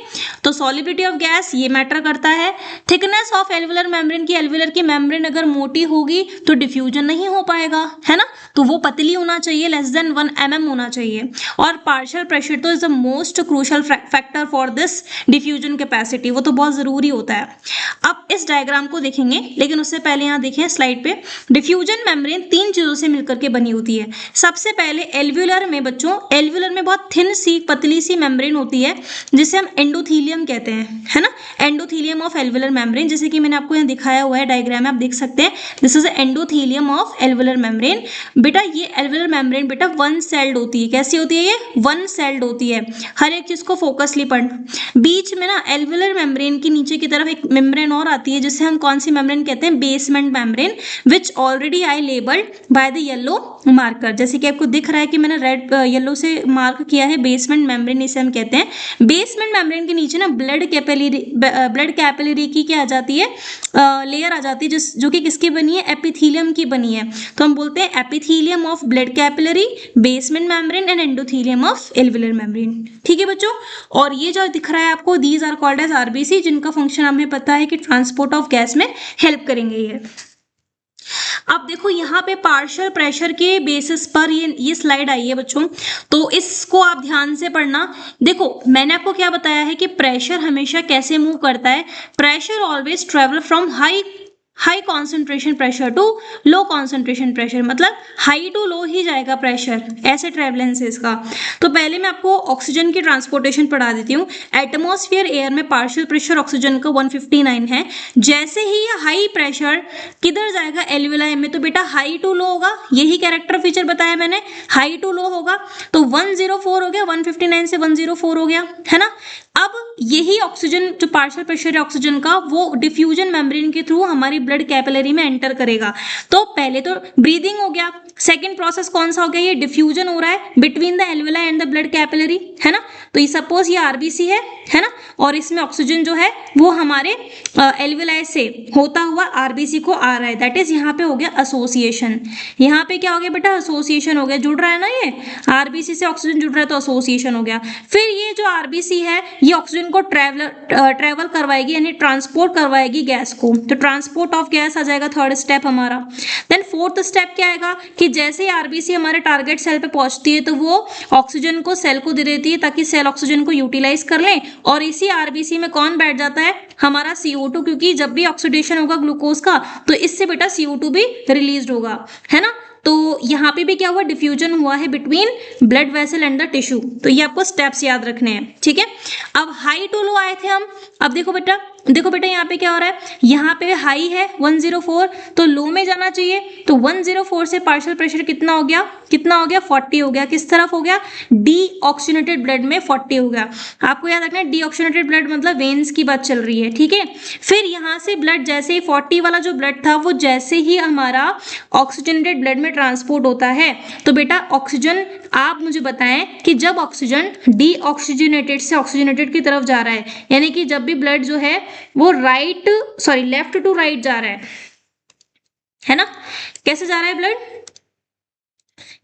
तो सॉल्युबिलिटी ऑफ गैस ये मैटर करता है। थिकनेस ऑफ एल्वुलर मेम्ब्रेन की, एल्वुलर की मेम्ब्रेन अगर मोटी होगी तो डिफ्यूजन नहीं हो पाएगा, है ना, तो वो पतली होना चाहिए, लेस देन 1 mm होना चाहिए। और पार्शियल प्रेशर तो is the most crucial factor for this diffusion capacity, वो तो बहुत जरूरी होता है। अब इस डायग्राम को देखेंगे, लेकिन उससे पहले यहाँ देखें स्लाइड पे, डिफ्यूजन मेम्ब्रेन 3 चीजों से मिलकर के बनी होती है। सबसे पहले एल्वुलर में बच्चों, एल्वुलर में बहुत थिन सी, पतली सी मेम्ब्रेन होती है जिसे हम एंडोथीलियम कहते हैं, है ना, एंडोथीलियम ऑफ एल्वुलर मेम्ब्रेन, जैसे कि मैंने आपको यहाँ दिखाया हुआ है डायग्राम में, आप देख सकते हैं, this is endothelium of alveolar membrane. बेटा ये एल्वुलर मेम्ब्रेन बेटा 1 सेल्ड होती है, कैसी होती है ये, 1 सेल्ड होती है, हर एक चीज को फोकसली पढ़ना। बीच में ना एल्वुलर मेम्ब्रेन की नीचे की तरफ एक मेम्ब्रेन और आती है, जिसे हम कौन सी मेम्ब्रेन कहते हैं, basement membrane, which already I labelled by the yellow marker, जैसे कि आपको दिख रहा है कि मैंने रेड येलो से मार्क किया है, बेसमेंट मेम्ब्रेन इसे हम कहते हैं। बेसमेंट मेम्ब्रेन के नीचे ना ब्लड कैपिलरी की क्या आ जाती है, लेयर आ जाती है, जो कि किसकी बनी है, एपिथीलियम की बनी है। तो हम बोलते हैं epithelium of blood capillary, basement membrane and endothelium of alveolar membrane, ठीक है बच्चों। और ये जो दिख रहा है आपको, these are called as RBC, जिनका फंक्शन हमें पता है कि ट्रांसपोर्ट ऑफ गैस में हेल्प करेंगे ये। अब देखो यहाँ पे पार्शियल प्रेशर के बेसिस पर ये स्लाइड आई है बच्चों, तो इसको आप ध्यान से पढ़ना। देखो मैंने आपको क्या बताया है कि प्रेशर हमेशा कैसे मूव करता है, pressure always travel from high concentration pressure to low concentration pressure, मतलब हाई टू लो ही जाएगा प्रेशर, ऐसे ट्रेवलेंस है इसका। तो पहले मैं आपको ऑक्सीजन की ट्रांसपोर्टेशन पढ़ा देती हूँ। एटमॉस्फेयर एयर में पार्शियल प्रेशर ऑक्सीजन का 159 है। जैसे ही ये हाई प्रेशर किधर जाएगा, एल्वुलाई में, तो बेटा हाई टू लो होगा, यही कैरेक्टर फीचर बताया मैंने, हाई टू लो होगा, तो 104 हो गया, 159 से 104 हो गया, है ना। अब यही ऑक्सीजन, जो पार्शियल प्रेशर है ऑक्सीजन का, वो डिफ्यूजन मेम्ब्रेन के थ्रू हमारी ब्लड कैपिलरी में एंटर करेगा। तो पहले तो ब्रीदिंग हो गया, सेकंड प्रोसेस कौन सा हो गया, ये डिफ्यूजन हो रहा है between the alveoli and the blood capillary, है ना। तो ये सपोज ये RBC है ना, और इसमें ऑक्सीजन जो है वो हमारे एल्वुलाई से होता हुआ RBC को आ रहा है, दैट इज यहाँ पे हो गया एसोसिएशन। यहाँ पे क्या हो गया बेटा, एसोसिएशन हो गया, जुड़ रहा है ना, ये RBC से ऑक्सीजन जुड़ रहा है तो एसोसिएशन हो गया। फिर ये जो RBC है ये ऑक्सीजन को ट्रेवल करवाएगी, यानी ट्रांसपोर्ट करवाएगी गैस को, तो ट्रांसपोर्ट ऑफ गैस आ जाएगा थर्ड स्टेप हमारा। देन फोर्थ स्टेप क्या आएगा कि जैसे RBC हमारे टारगेट सेल पे पहुंचती है तो वो ऑक्सीजन को सेल को दे देती है ताकि सेल ऑक्सीजन को यूटिलाइज कर ले, और इसी RBC में कौन बैठ जाता है, हमारा CO2, क्योंकि जब भी ऑक्सीडेशन होगा ग्लूकोज का तो इससे बेटा CO2 भी रिलीज होगा, है ना। तो यहाँ पे भी क्या हुआ, डिफ्यूजन हुआ है between blood vessel and the tissue. तो ये आपको स्टेप्स याद रखने हैं, ठीक है। अब हाई टू लो आए थे हम, अब देखो बेटा देखो बेटा यहाँ पे क्या हो रहा है, यहाँ पे हाई है 104, तो लो में जाना चाहिए, तो 104 से पार्शियल प्रेशर कितना हो गया, 40 हो गया। किस तरफ हो गया, डीऑक्सीजनेटेड ब्लड में 40 हो गया। आपको याद रखना है डीऑक्सीजनेटेड ब्लड मतलब वेन्स की बात चल रही है, ठीक है। फिर यहाँ से ब्लड जैसे ही 40 वाला जो ब्लड था वो जैसे ही हमारा ऑक्सीजनेटेड ब्लड में ट्रांसपोर्ट होता है, तो बेटा ऑक्सीजन, आप मुझे बताएं कि जब ऑक्सीजन डीऑक्सीजनेटेड से ऑक्सीजनेटेड की तरफ जा रहा है, यानी कि जब भी ब्लड जो है वो लेफ्ट टू राइट जा रहा है ना, कैसे जा रहा है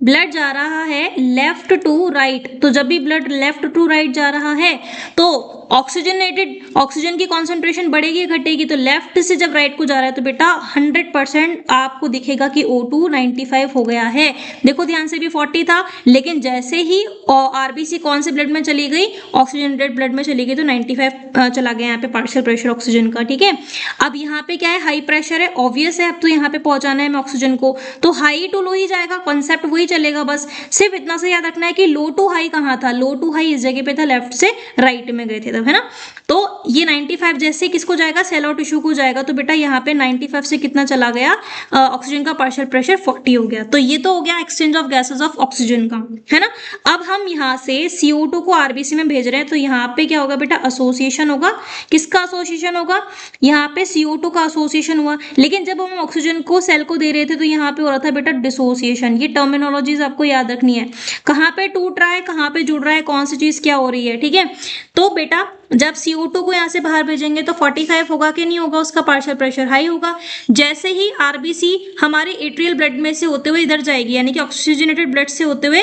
ब्लड जा रहा है लेफ्ट टू राइट। तो जब भी ब्लड लेफ्ट टू राइट जा रहा है तो ऑक्सीजन की कॉन्सेंट्रेशन बढ़ेगी घटेगी, तो लेफ्ट से जब राइट को जा रहा है तो बेटा 100% आपको दिखेगा कि O2 95 हो गया है। देखो ध्यान से, भी 40 था, लेकिन जैसे ही आरबीसी कौन से ब्लड में चली गई, ऑक्सीजनेटेड ब्लड में चली गई, तो 95 चला गया यहाँ पे पार्शियल प्रेशर ऑक्सीजन का, ठीक है। अब यहाँ पे क्या है, हाई प्रेशर है, ऑब्वियस है, अब तो यहाँ पे पहुंचाना है हमें ऑक्सीजन को, तो हाई टू लो ही जाएगा, कॉन्सेप्ट वही चलेगा। बस सिर्फ इतना से याद रखना है कि लो टू हाई कहाँ था, लो टू हाई इस जगह पे था, लेफ्ट से राइट में गए थे तब, है ना। तो ये 95 जैसे किसको जाएगा, सेल और टिश्यू को जाएगा, तो बेटा यहाँ पे 95 से कितना चला गया, ऑक्सीजन का पार्शियल प्रेशर 40 हो गया। तो ये तो हो गया exchange of gases of oxygen का, है ना। अब हम यहाँ से CO2 को आरबीसी में भेज रहे हैं, तो यहाँ पे क्या होगा बेटा, एसोसिएशन होगा। किसका एसोसिएशन होगा, यहाँ पे CO2 का एसोसिएशन हुआ, लेकिन जब हम ऑक्सीजन को सेल को दे रहे थे तो यहाँ पे हो रहा था बेटा डिसोसिएशन। ये टर्मिनोलॉजीज आपको याद रखनी है, कहाँ पे टूट रहा है, कहाँ पे जुड़ रहा है, कौन सी चीज क्या हो रही है, ठीक है। तो बेटा जब CO2 को यहाँ से बाहर भेजेंगे तो 45 होगा कि नहीं होगा, उसका पार्शियल प्रेशर हाई होगा। जैसे ही आरबीसी हमारे एट्रियल ब्लड में से होते हुए इधर जाएगी, यानी कि ऑक्सीजनेटेड ब्लड से होते हुए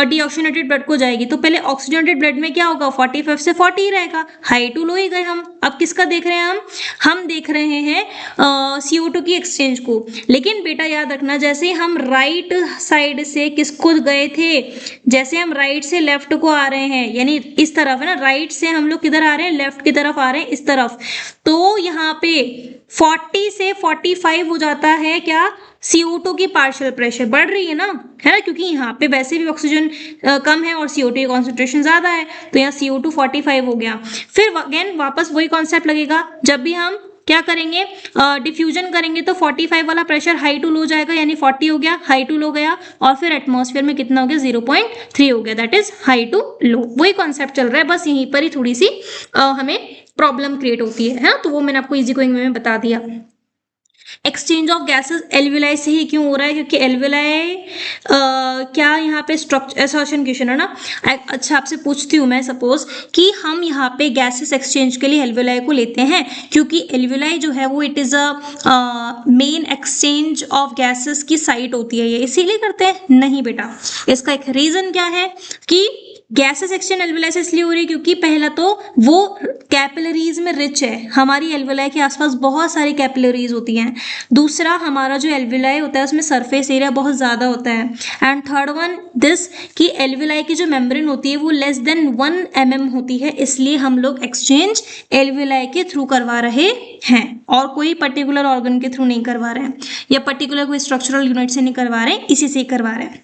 डीऑक्सीजनेटेड ब्लड को जाएगी, तो पहले ऑक्सीजनेटेड ब्लड में क्या होगा, 45 से 40 ही रहेगा, हाई टू लो ही गए हम। अब किसका देख रहे हैं हम देख रहे हैं CO2 की एक्सचेंज को। लेकिन बेटा याद रखना, जैसे ही हम राइट साइड से किसको गए थे, जैसे हम राइट से लेफ्ट को आ रहे हैं, यानी इस तरफ है ना, राइट से हम लोग किधर आ रहे हैं, लेफ्ट की तरफ आ रहे हैं, इस तरफ, तो यहाँ पे 40 से 45 हो जाता है क्या, CO2 की पार्शियल प्रेशर बढ़ रही है ना, है ना, क्योंकि यहाँ पे वैसे भी ऑक्सीजन कम है और CO2 की कॉन्सेंट्रेशन ज्यादा है, तो यहाँ CO2 45 हो गया। फिर अगेन वापस वही कॉन्सेप्ट लगेगा, जब भी हम क्या करेंगे, डिफ्यूजन करेंगे, तो 45 वाला प्रेशर हाई टू लो जाएगा, यानी 40 हो गया, हाई टू लो गया, और फिर एटमॉस्फेयर में कितना हो गया, 0.3 हो गया, दैट इज हाई टू लो। वही कॉन्सेप्ट चल रहा है, बस यहीं पर ही थोड़ी सी हमें प्रॉब्लम क्रिएट होती है, तो वो मैंने आपको इजी गोइंग में बता दिया। एक्सचेंज ऑफ गैसेस एल्विलाई से ही क्यों हो रहा है, क्योंकि एल्विलाई क्या यहाँ पे स्ट्रक्चर एसोसिएशन क्वेश्चन है ना। अच्छा आपसे पूछती हूँ मैं, सपोज कि हम यहाँ पे गैसेस एक्सचेंज के लिए एल्विलाई को लेते हैं, क्योंकि एल्विलाई जो है वो it is a main exchange of gases की साइट होती है, ये इसीलिए करते हैं, नहीं बेटा। इसका एक रीजन क्या है कि गैसेस एक्सचेंज एल्विलाई से इसलिए हो रही है क्योंकि पहला तो वो कैपिलरीज में रिच है, हमारी एल्विलाई के आसपास बहुत सारी कैपिलरीज होती हैं। दूसरा हमारा जो एल्विलाई होता है उसमें सरफेस एरिया बहुत ज़्यादा होता है। एंड थर्ड वन दिस कि एल्विलाई की जो मेम्ब्रेन होती है वो लेस देन 1 mm होती है, इसलिए हम लोग एक्सचेंज एल्विलाई के थ्रू करवा रहे हैं और कोई पर्टिकुलर ऑर्गन के थ्रू नहीं करवा रहे हैं, या पर्टिकुलर कोई स्ट्रक्चरल यूनिट से नहीं करवा रहे हैं, इसी से करवा रहे हैं।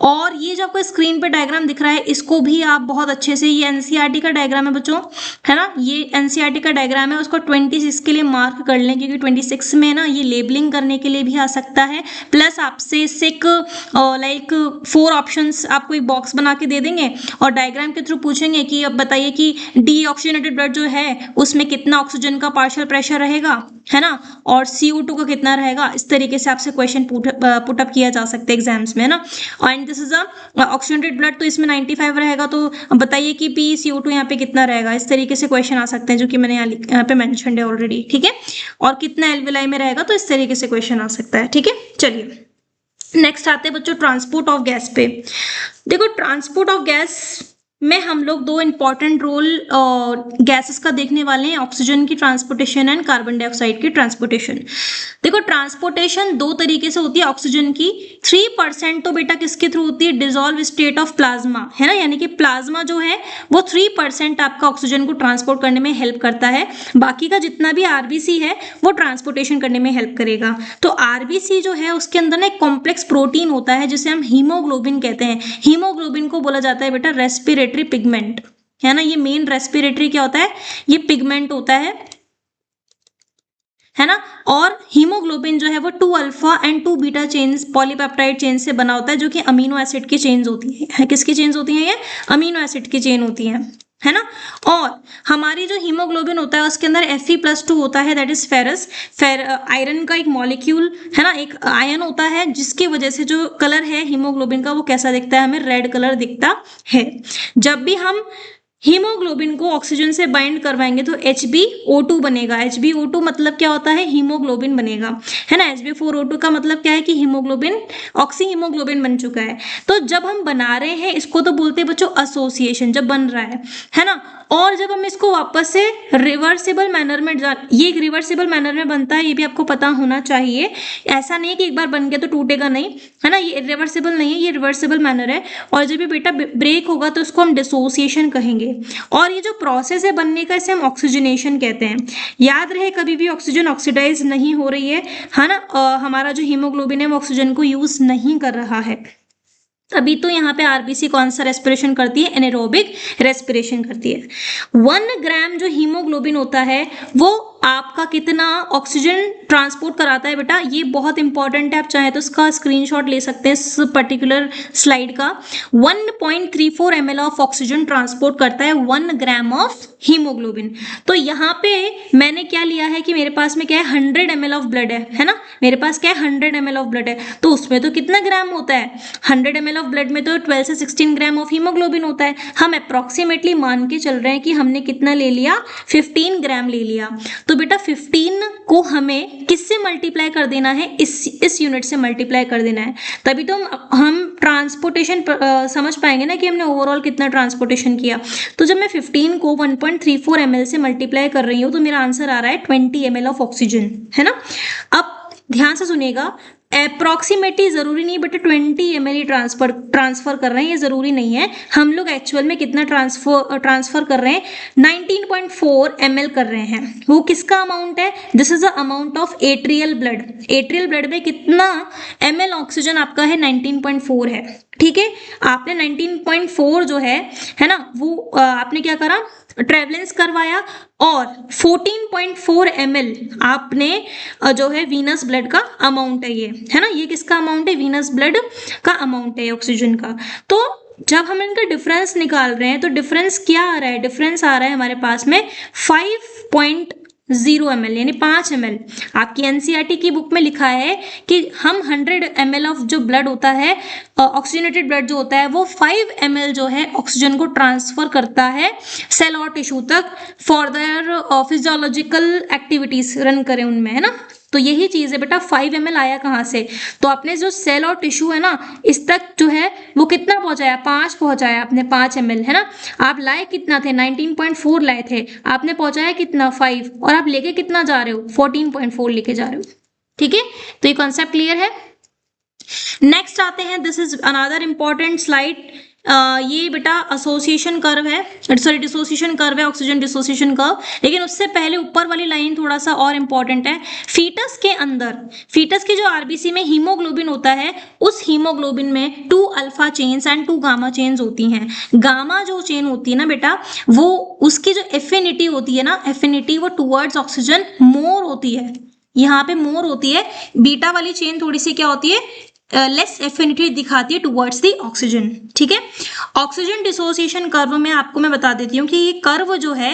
और ये जो आपको स्क्रीन पे डायग्राम दिख रहा है इसको भी आप बहुत अच्छे से, ये एनसीईआरटी का डायग्राम है बच्चों, है ना, ये एनसीईआरटी का डायग्राम है, उसको 26 के लिए मार्क कर लें, क्योंकि 26 में ना ये लेबलिंग करने के लिए भी आ सकता है, प्लस आपसे सिक लाइक 4 ऑप्शंस आपको एक बॉक्स बना के दे देंगे और डायग्राम के थ्रू पूछेंगे कि अब बताइए कि डीऑक्सीजनेटेड ब्लड जो है उसमें कितना ऑक्सीजन का पार्शियल प्रेशर रहेगा, है ना, और CO2 का कितना रहेगा। इस तरीके से आपसे क्वेश्चन पुटअप किया जा सकता है एग्जाम्स में, है ना। And this is a oxygenated blood, तो इसमें 95 रहेगा, तो बताइए कि PCO2 यहाँ पे कितना रहेगा। इस तरीके से क्वेश्चन आ सकते हैं जो कि मैंने यहाँ पे मेंशन है ऑलरेडी, ठीक है। और कितना एल्विलाई में रहेगा, तो इस तरीके से क्वेश्चन आ सकता है, ठीक है। चलिए नेक्स्ट आते हैं बच्चों ट्रांसपोर्ट ऑफ गैस पे। देखो ट्रांसपोर्ट ऑफ गैस में हम लोग 2 इंपॉर्टेंट रोल गैसेस का देखने वाले हैं, ऑक्सीजन की ट्रांसपोर्टेशन एंड कार्बन डाइऑक्साइड की ट्रांसपोर्टेशन। देखो ट्रांसपोर्टेशन 2 तरीके से होती है ऑक्सीजन की। 3% तो बेटा किसके थ्रू होती है, डिसॉल्व स्टेट ऑफ प्लाज्मा, है ना, यानी कि प्लाज्मा जो है वो 3% आपका ऑक्सीजन को ट्रांसपोर्ट करने में हेल्प करता है। बाकी का जितना भी आरबीसी है वो ट्रांसपोर्टेशन करने में हेल्प करेगा। तो आरबीसी जो है उसके अंदर ना एक कॉम्प्लेक्स प्रोटीन होता है जिसे हम हीमोग्लोबिन कहते हैं। हीमोग्लोबिन को बोला जाता है बेटा रेस्पिरेटरी पिगमेंट, है ना, ये मेन रेस्पिरेटरी क्या होता है, ये पिगमेंट होता है है ना। और हीमोग्लोबिन जो है वो 2 alpha and 2 beta chains polypeptide chain से बना होता है, जो कि अमीनो एसिड की चेन्स होती है। किसकी चेन्स होती हैं? ये अमीनो एसिड की चेन होती है ना। और हमारी जो हीमोग्लोबिन होता है उसके अंदर Fe+2 होता है, दैट इज फेरस, आयरन का एक मॉलिक्यूल है ना, एक आयन होता है, जिसकी वजह से जो कलर है हीमोग्लोबिन का वो कैसा दिखता है? हमें रेड कलर दिखता है। जब भी हम हीमोग्लोबिन को ऑक्सीजन से बाइंड करवाएंगे तो HbO2 बनेगा। HbO2 मतलब क्या होता है? हीमोग्लोबिन बनेगा, है ना। Hb4O2 का मतलब क्या है? कि हीमोग्लोबिन ऑक्सी हीमोग्लोबिन बन चुका है। तो जब हम बना रहे हैं इसको तो बोलते हैं बच्चों एसोसिएशन, जब बन रहा है ना। और जब हम इसको वापस से रिवर्सिबल मैनर में, ये एक रिवर्सिबल मैनर में बनता है, ये भी आपको पता होना चाहिए। ऐसा नहीं है कि एक बार बन गया तो टूटेगा नहीं, है ना। ये रिवर्सिबल नहीं है, ये रिवर्सिबल मैनर है। और जब ये बेटा ब्रेक होगा तो उसको हम डिसोसिएशन कहेंगे। और ये जो प्रोसेस है बनने का, इसे हम ऑक्सीजनेशन कहते हैं। याद रहे कभी भी ऑक्सीजन ऑक्सीडाइज नहीं हो रही है ना। हमारा जो हीमोग्लोबिन है वो ऑक्सीजन को यूज नहीं कर रहा है। अभी तो यहाँ पे आरबीसी कौन सा रेस्पिरेशन करती है? एनेरोबिक रेस्पिरेशन करती है। 1 ग्राम जो हीमोग्लोबिन होता है वो आपका कितना ऑक्सीजन ट्रांसपोर्ट कराता है बेटा? ये बहुत इंपॉर्टेंट है, आप चाहे तो इसका स्क्रीनशॉट ले सकते हैं इस पर्टिकुलर स्लाइड का। 1.34 ml ऑफ ऑक्सीजन ट्रांसपोर्ट करता है 1 ग्राम ऑफ हीमोग्लोबिन। तो यहाँ पे मैंने क्या लिया है कि मेरे पास में क्या है? 100 ml ऑफ ब्लड है ना। मेरे पास क्या है? 100 ml ऑफ ब्लड है, तो उसमें तो कितना ग्राम होता है? 100 ml ऑफ ब्लड में तो 12 से 16 ग्राम ऑफ हीमोग्लोबिन होता है। हम अप्रोक्सीमेटली मान के चल रहे हैं कि हमने कितना ले लिया? 15 ग्राम ले लिया। तो बेटा 15 को हमें किससे मल्टीप्लाई कर देना है? इस यूनिट से मल्टीप्लाई कर देना है, तभी तो हम ट्रांसपोर्टेशन समझ पाएंगे ना कि हमने ओवरऑल कितना ट्रांसपोर्टेशन किया। तो जब मैं 15 को 1.34 ml से मल्टीप्लाई कर रही हूँ तो मेरा आंसर आ रहा है 20 ml ऑफ ऑक्सीजन, है ना। अब ध्यान से सुनिएगा, अप्रोक्सीमेटली जरूरी नहीं बट 20 ml ट्रांसफर कर रहे हैं, ये जरूरी नहीं है। हम लोग एक्चुअल में कितना ट्रांसफर कर रहे हैं? 19.4 ml कर रहे हैं। वो किसका अमाउंट है? This is the amount of atrial blood. Atrial blood में कितना ml ऑक्सीजन आपका है? 19.4 है, ठीक है। आपने 19.4 जो है ना, वो आपने क्या करा? ट्रेवलेंस करवाया और 14.4 ml आपने जो है वीनस ब्लड का अमाउंट है ये, है ना। ये किसका अमाउंट है? वीनस ब्लड का अमाउंट है ऑक्सीजन का। तो जब हम इनका डिफरेंस निकाल रहे हैं तो डिफरेंस क्या आ रहा है? डिफरेंस आ रहा है हमारे पास में 5.0 ml, यानी 5 ml। आपकी एनसीईआरटी की बुक में लिखा है कि हम 100 ml ऑफ जो ब्लड होता है, ऑक्सीजनेटेड ब्लड जो होता है, वो 5 ml जो है ऑक्सीजन को ट्रांसफर करता है सेल और टिश्यू तक for their physiological activities run करें उनमें, है ना। तो यही चीज है बेटा, 5 ml आया कहाँ से? तो आपने जो सेल और टिश्यू है ना, इस तक जो है वो कितना पहुंचाया? 5 पहुंचाया आपने, 5 ml, है ना। आप लाए कितना थे? 19.4 लाए थे, आपने पहुंचाया कितना? 5। और आप लेके कितना जा रहे हो? 14.4 लेके जा रहे हो, ठीक है। तो ये कॉन्सेप्ट क्लियर है। नेक्स्ट आते हैं, this is another important slide. ये बेटा एसोसिएशन कर्व है, सॉरी डिसोसिएशन कर्व है, ऑक्सीजन डिसोसिएशन कर्व। लेकिन उससे पहले ऊपर वाली लाइन थोड़ा सा और इंपॉर्टेंट है। फीटस के अंदर, फीटस के जो आरबीसी में हीमोग्लोबिन होता है, उस हीमोग्लोबिन में 2 alpha chains and 2 gamma chains होती हैं। गामा जो चेन होती है ना बेटा, वो उसकी जो एफिनिटी होती है ना, एफिनिटी वो टूवर्ड्स ऑक्सीजन मोर होती है, यहाँ पे मोर होती है। बीटा वाली चेन थोड़ी सी क्या होती है? लेस एफिनिटी दिखाती है टुवर्ड्स दी ऑक्सीजन, ठीक है। ऑक्सीजन डिसोसिएशन कर्व में आपको मैं बता देती हूँ कि ये कर्व जो है,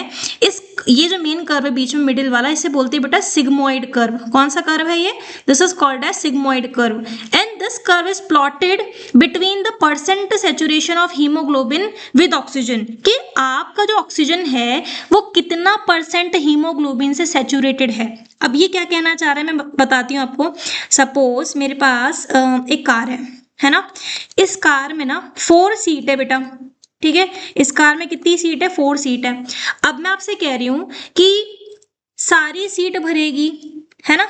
ये जो मेन कर्व है बीच में मिडिल वाला, इसे बोलते हैं बेटा सिग्मोइड कर्व। कौन सा कर्व है ये? This is called as sigmoid curve and this curve is plotted between the percent saturation of haemoglobin with oxygen, कि आपका जो ऑक्सीजन है वो कितना परसेंट हीमोग्लोबिन से सेचुरेटेड है। अब ये क्या कहना चाह रहा है मैं बताती हूँ आपको। सपोज मेरे पास एक कार है ना। इस कार में ना 4 सीट है बेटा, ठीक है। इस कार में कितनी सीट है? 4 सीट है। अब मैं आपसे कह रही हूँ कि सारी सीट भरेगी, है ना।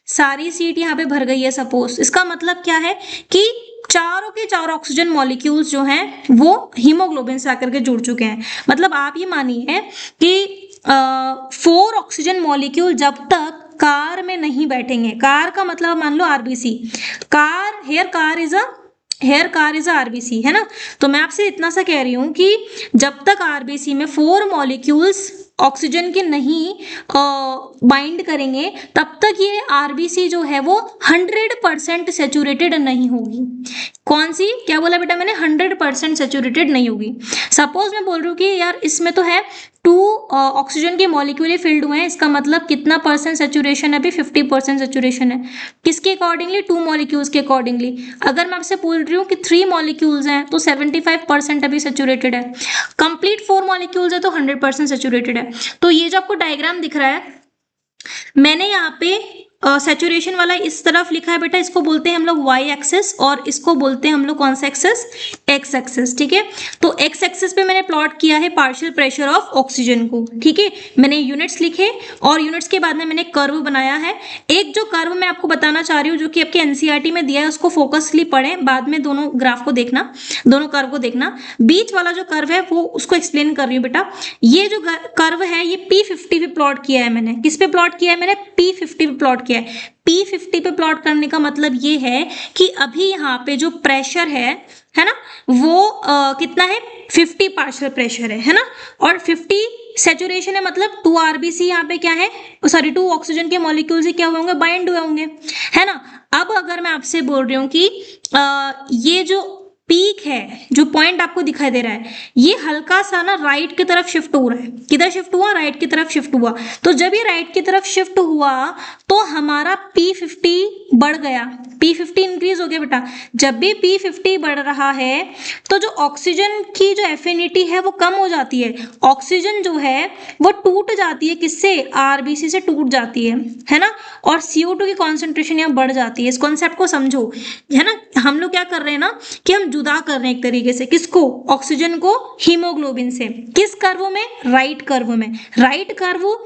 सारी सीट यहाँ पे भर गई है सपोज। इसका मतलब क्या है कि चारों के चारों ऑक्सीजन मॉलिक्यूल्स जो हैं वो हीमोग्लोबिन से आकर के जुड़ चुके हैं। मतलब आप ये मानिए कि 4 ऑक्सीजन मॉलिक्यूल जब तक कार में नहीं बैठेंगे, कार का मतलब मान लो RBC, car here car is RBC, है ना। तो मैं आपसे इतना सा कह रही हूँ कि जब तक आरबीसी में 4 मॉलिक्यूल्स ऑक्सीजन के नहीं बाइंड करेंगे तब तक ये आरबीसी जो है वो 100% सेचुरेटेड नहीं होगी। कौन सी, क्या बोला बेटा मैंने, 100% सेचुरेटेड नहीं होगी। सपोज मैं बोल रही हूँ कि यार इसमें तो है 2 ऑक्सीजन के मॉलिक्यूल फिल्ड हुए हैं, इसका मतलब कितना परसेंट सेचुरेशन है, अभी 50% सेचुरेशन है। किसके अकॉर्डिंगली, 2 मॉलिक्यूल्स के अकॉर्डिंगली। अगर मैं आपसे बोल रही हूँ कि 3 मॉलिक्यूल्स हैं तो 75% अभी सेचुरेटेड है। कंप्लीट 4 मॉलिक्यूल्स है तो 100% सेचुरेटेड है। तो ये जो आपको डायग्राम दिख रहा है, मैंने यहाँ पे सैचुरेशन वाला इस तरफ लिखा है बेटा, इसको बोलते हैं हम लोग वाई एक्सेस और इसको बोलते हैं हम लोग कौन सा एक्सेस, एक्स एक्सेस। ठीक है, तो एक्स एक्सेस पे मैंने प्लॉट किया है पार्शियल प्रेशर ऑफ ऑक्सीजन को। ठीक है, मैंने यूनिट्स लिखे और यूनिट्स के बाद में मैंने कर्व बनाया है। एक जो कर्व मैं आपको बताना चाह रही हूँ जो कि आपके एनसीईआरटी में दिया है उसको फोकसली पढ़ें, बाद में दोनों ग्राफ को देखना, दोनों कर्व को देखना। बीच वाला जो कर्व है वो उसको एक्सप्लेन कर रही हूँ बेटा। ये जो कर्व है ये P50 पे प्लॉट किया है मैंने। किस पे प्लॉट किया है मैंने, P50 पे प्लॉट किया है। P50 पे प्लॉट करने का मतलब ये है कि अभी यहाँ पे जो प्रेशर है ना, वो कितना है, 50 पार्शियल प्रेशर है ना, और 50 सेचुरेशन है, मतलब 2 आरबीसी यहाँ पे क्या है, सॉरी 2 ऑक्सीजन के मॉलिक्यूल से क्या हुए होंगे, बाइंड हुए होंगे, है ना। अब अगर मैं आपसे बोल रही हूँ कि ये जो पीक है, जो पॉइंट आपको दिखाई दे रहा है, ये हल्का सा ना राइट की तरफ शिफ्ट हो रहा है। किधर शिफ्ट हुआ, राइट की तरफ शिफ्ट हुआ। तो जब ये राइट की तरफ शिफ्ट हुआ तो हमारा P50 बढ़ गया, P50 इंक्रीज हो गया बेटा। जब भी P50 बढ़ रहा है तो जो ऑक्सीजन की जो एफिनिटी है वो कम हो जाती है। ऑक्सीजन जो है वो टूट जाती है, किससे, आरबीसी से टूट जाती है ना, और CO2 की कॉन्सेंट्रेशन यहाँ बढ़ जाती है। इस कॉन्सेप्ट को समझो, है ना। हम लोग क्या कर रहे हैं ना कि हम जुदा कर रहे हैं एक तरीके से, किसको, ऑक्सीजन को हीमोग्लोबिन से। किस कर्व में, राइट कर्व में। राइट कर्व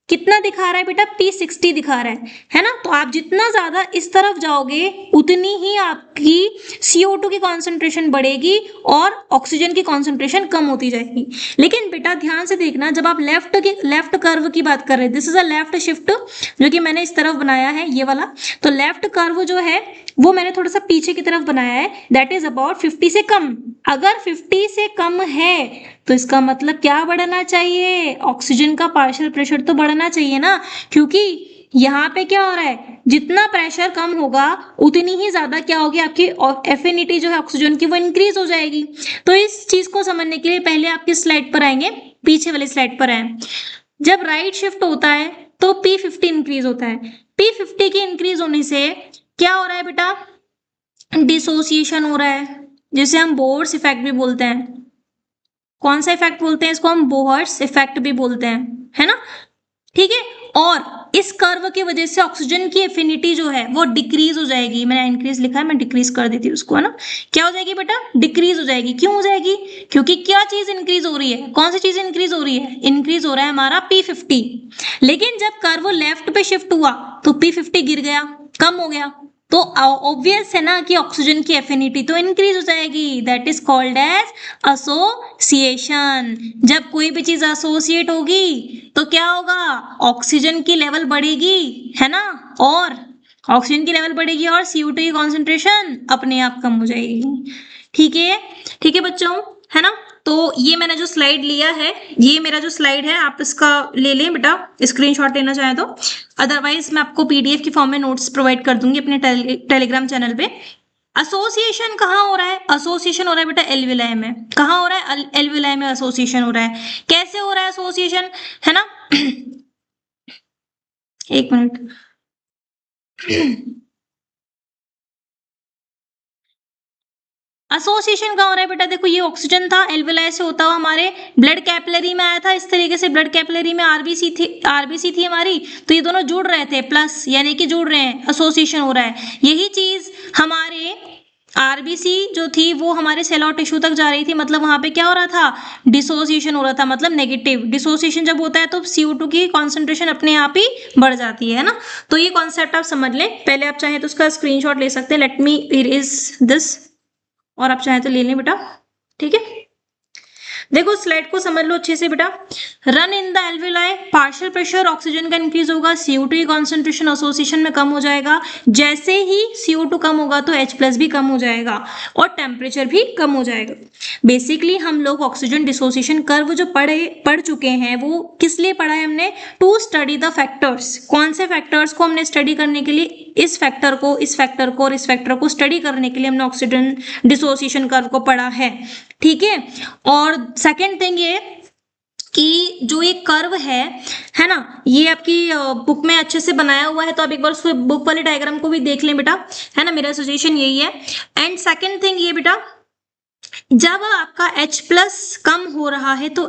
कितना दिखा रहा है बेटा, P60 दिखा रहा है ना। तो आप जितना ज्यादा इस तरफ जाओगे उतनी ही आपकी CO2 की कॉन्सेंट्रेशन बढ़ेगी और ऑक्सीजन की कॉन्सेंट्रेशन कम होती जाएगी। लेकिन बेटा ध्यान से देखना, जब आप लेफ्ट कर्व की बात कर रहे हैं, this is a left shift जो कि मैंने इस तरफ बनाया है ये वाला, तो लेफ्ट कर्व जो है वो मैंने थोड़ा सा पीछे की तरफ बनाया है, दैट इज अबाउट 50 से कम। अगर 50 से कम है तो इसका मतलब क्या बढ़ना चाहिए, ऑक्सीजन का पार्शियल प्रेशर तो बढ़ना चाहिए ना, क्योंकि यहाँ पे क्या हो रहा है, जितना प्रेशर कम होगा उतनी ही ज्यादा क्या होगी, आपकी एफिनिटी जो है ऑक्सीजन की वो इंक्रीज हो जाएगी। तो इस चीज को समझने के लिए पहले आप किस स्लाइड पर आएंगे, पीछे वाली स्लाइड पर आए। जब राइट शिफ्ट होता है तो P50 इंक्रीज होता है। P50 के इंक्रीज होने से क्या हो रहा है बेटा, डिसोसिएशन हो रहा है, जिसे हम बोहर्स इफेक्ट भी बोलते हैं। कौन सा इफेक्ट बोलते हैं इसको, हम बोहर्स इफेक्ट भी बोलते हैं, है ना। ठीक है, और इस कर्व की वजह से ऑक्सीजन की एफिनिटी जो है वो डिक्रीज हो जाएगी। मैंने इंक्रीज लिखा है, मैं डिक्रीज कर देती हूँ उसको, है ना। क्या हो जाएगी बेटा, डिक्रीज हो जाएगी। क्यों हो जाएगी, क्योंकि क्या चीज इंक्रीज हो रही है, कौन सी चीज इंक्रीज हो रही है, इंक्रीज हो रहा है हमारा P50। लेकिन जब कर्व लेफ्ट पे शिफ्ट हुआ तो P50 गिर गया, कम हो गया, तो ऑब्वियस है ना कि ऑक्सीजन की एफिनिटी तो इंक्रीज हो जाएगी। That is called as association. जब कोई भी चीज एसोसिएट होगी तो क्या होगा, ऑक्सीजन की लेवल बढ़ेगी, है ना, और ऑक्सीजन की लेवल बढ़ेगी और CO2 की कॉन्सेंट्रेशन अपने आप कम हो जाएगी। ठीक है बच्चों, है ना। तो ये मैंने जो स्लाइड लिया है, ये मेरा जो स्लाइड है, आप इसका ले लें बेटा, स्क्रीनशॉट लेना चाहें तो। अदरवाइज मैं आपको PDF की फॉर्म में नोट्स प्रोवाइड कर दूंगी अपने टेलीग्राम चैनल पे। एसोसिएशन कहाँ हो रहा है, एसोसिएशन हो रहा है बेटा एल्विलाई में। कहाँ हो रहा है, एल्विलाई में एसोसिएशन हो रहा है। कैसे हो रहा है एसोसिएशन, है ना। एक मिनट, एसोसिएशन कहाँ हो रहा है बेटा, देखो ये ऑक्सीजन था, एल्विलाई से होता हुआ हमारे ब्लड कैपिलरी में आया था। इस तरीके से ब्लड कैपिलरी में आरबीसी थी हमारी, तो ये दोनों जुड़ रहे थे, प्लस यानी कि जुड़ रहे हैं, एसोसिएशन हो रहा है। यही चीज हमारे आरबीसी जो थी वो हमारे सेल और टिश्यू तक जा रही थी, मतलब वहां पे क्या हो रहा था, डिसोसिएशन हो रहा था, मतलब नेगेटिव। डिसोसिएशन जब होता है तो CO2 की कॉन्सेंट्रेशन अपने आप ही बढ़ जाती है ना। तो ये कॉन्सेप्ट आप समझ लें। पहले आप चाहें तो उसका स्क्रीनशॉट ले सकते हैं। लेट मी इरेज दिस, और आप चाहें तो ले लें बेटा। ठीक है, देखो स्लाइड को समझ लो अच्छे से बेटा। Run in the alveoli, partial pressure oxygen का इंक्रीज होगा, CO2 की कॉन्सेंट्रेशन एसोसिएशन में कम हो जाएगा। जैसे ही CO2 कम होगा तो H+ भी कम हो जाएगा और टेम्परेचर भी कम हो जाएगा। बेसिकली हम लोग ऑक्सीजन डिसोसिएशन कर्व जो पढ़ चुके हैं, वो किस लिए पढ़ा है हमने? To study the factors. कौन से फैक्टर्स को हमने स्टडी करने के लिए? इस फैक्टर को, इस फैक्टर को और इस फैक्टर को स्टडी करने के लिए हमने ऑक्सीजन डिसोसिएशन कर्व को पढ़ा है, ठीक है। और सेकेंड थिंग ये कि जो ये कर्व है ना, ये आपकी बुक में अच्छे से बनाया हुआ है, तो आप एक बार उसको बुक वाले डायग्राम को भी देख लें बेटा, है ना, मेरा सजेशन यही है। एंड सेकेंड थिंग ये बेटा, जब आपका H प्लस कम हो रहा है तो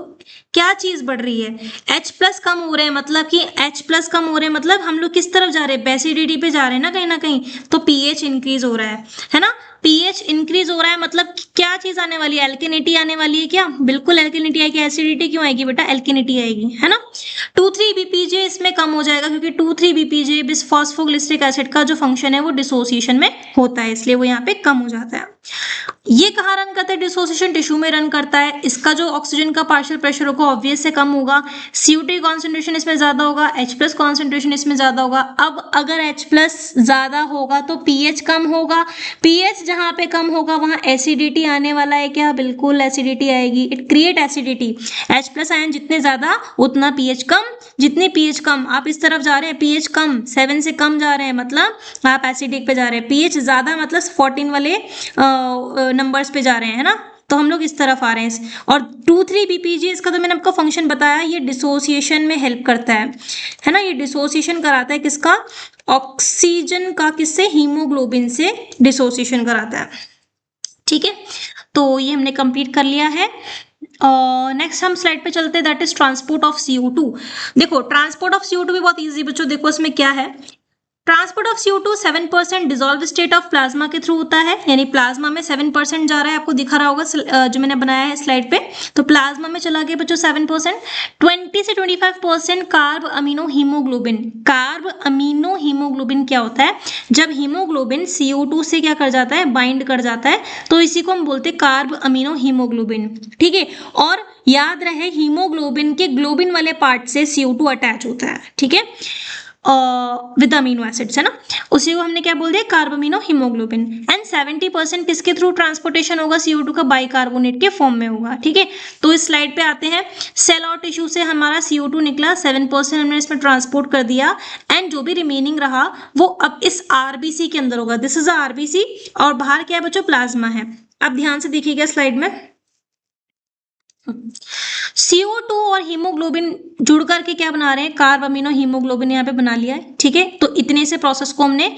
क्या चीज बढ़ रही है? H प्लस कम हो रहे हैं, मतलब कि H प्लस कम हो रहे हैं मतलब हम लोग किस तरफ जा रहे हैं? बेसिडिटी पे जा रहे हैं ना कहीं, तो pH इंक्रीज हो रहा है ना। pH इंक्रीज हो रहा है मतलब क्या चीज आने वाली है? एल्केनिटी आने वाली है क्या? बिल्कुल एल्केनिटी आएगी। एसिडिटी क्यों आएगी बेटा? एल्केनिटी आएगी, है ना। 2,3-BPJ इसमें कम हो जाएगा, क्योंकि 2,3-BPJ बिसफॉस्फोग्लिसरिक एसिड का जो फंक्शन है वो डिसोसिएशन में होता है, इसलिए वो यहाँ पे कम हो जाता है। ये कहाँ रन करता है? डिसोसिएशन टिश्यू में रन करता है। इसका जो ऑक्सीजन का पार्शियल प्रेशर होगा ऑब्वियस से कम होगा, CO2 कॉन्सेंट्रेशन इसमें ज्यादा होगा, H प्लस कॉन्सेंट्रेशन इसमें ज्यादा होगा। अब अगर H प्लस ज्यादा होगा तो pH कम होगा, pH जहाँ पे कम होगा वहाँ एसिडिटी आने वाला है क्या? बिल्कुल एसिडिटी आएगी। It create acidity. H plus ion जितने ज्यादा उतना pH कम, जितने pH कम, आप इस तरफ जा रहे हैं pH कम, 7 से कम जा रहे हैं मतलब आप एसिडिक पे जा रहे हैं। pH ज्यादा मतलब 14 वाले नंबर्स पे जा रहे हैं, है ना, तो हम लोग इस तरफ आ रहे हैं। और 2,3-BPJ इसका तो मैंने आपको फंक्शन बताया, ये डिसोसिएशन में हेल्प करता है ना, ये डिसोसिएशन कराता है किसका? ऑक्सीजन का। किससे? हीमोग्लोबिन से डिसोसिएशन कराता है, ठीक है। तो ये हमने कंप्लीट कर लिया है। नेक्स्ट हम स्लाइड पे चलते हैं, that is transport of CO2। देखो ट्रांसपोर्ट ऑफ CO2 भी बहुत इजी बच्चों, देखो इसमें क्या है। Transport of CO2 7% dissolve state of plasma के थ्रू होता है, यानी प्लाज्मा में 7% जा रहा है, आपको दिखा रहा होगा जो मैंने बनाया है स्लाइड पे। तो प्लाज्मा में चला गया बच्चों 7%। 20 से 25% carb amino haemoglobin. Carb amino haemoglobin क्या होता है? जब हीमोग्लोबिन CO2 से क्या कर जाता है? बाइंड कर जाता है, तो इसी को हम बोलते हैं कार्ब अमीनो हीमोग्लोबिन, ठीक है। और याद रहे हीमोग्लोबिन के ग्लोबिन वाले पार्ट से CO2 अटैच होता है, ठीक है, विद अमीनो एसिड्स, है ना, उसी को हमने क्या बोल दिया? Carbamino haemoglobin. एंड 70% किसके थ्रू ट्रांसपोर्टेशन होगा CO2 का? बाइकार्बोनेट के फॉर्म में होगा, ठीक है। तो इस स्लाइड पे आते हैं, सेल और टिश्यू से हमारा CO2 निकला, 7% हमने इसमें ट्रांसपोर्ट कर दिया, एंड जो भी रिमेनिंग रहा वो अब इस RBC के अंदर होगा। दिस इज अ RBC, और बाहर क्या है बच्चों? प्लाज्मा है। अब ध्यान से देखिएगा स्लाइड में, CO2 और हीमोग्लोबिन जुड़ करके क्या बना रहे हैं? कार्ब अमीनो हीमोग्लोबिन यहाँ पे बना लिया है, ठीक है। तो इतने से प्रोसेस को हमने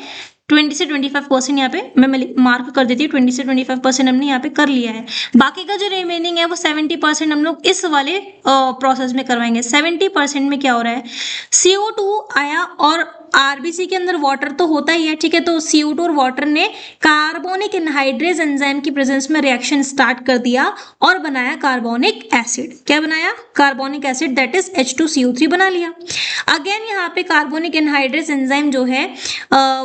20 से 25% यहाँ पे मैं मार्क कर देती हूँ, 20 से 25% हमने यहाँ पे कर लिया है। बाकी का जो रिमेनिंग है वो 70% हम लोग इस वाले प्रोसेस में करवाएंगे। 70% में क्या हो रहा है? CO2 आया और RBC के अंदर वाटर तो होता ही है, ठीक है। तो CO2 और वाटर ने कार्बोनिक एनहाइड्रेज एंजाइम की प्रेजेंस में रिएक्शन स्टार्ट कर दिया और बनाया कार्बोनिक एसिड। क्या बनाया? Carbonic acid, that is H2CO3 बना लिया। अगेन यहाँ पे कार्बोनिक एनहाइड्रेज एंजाइम जो है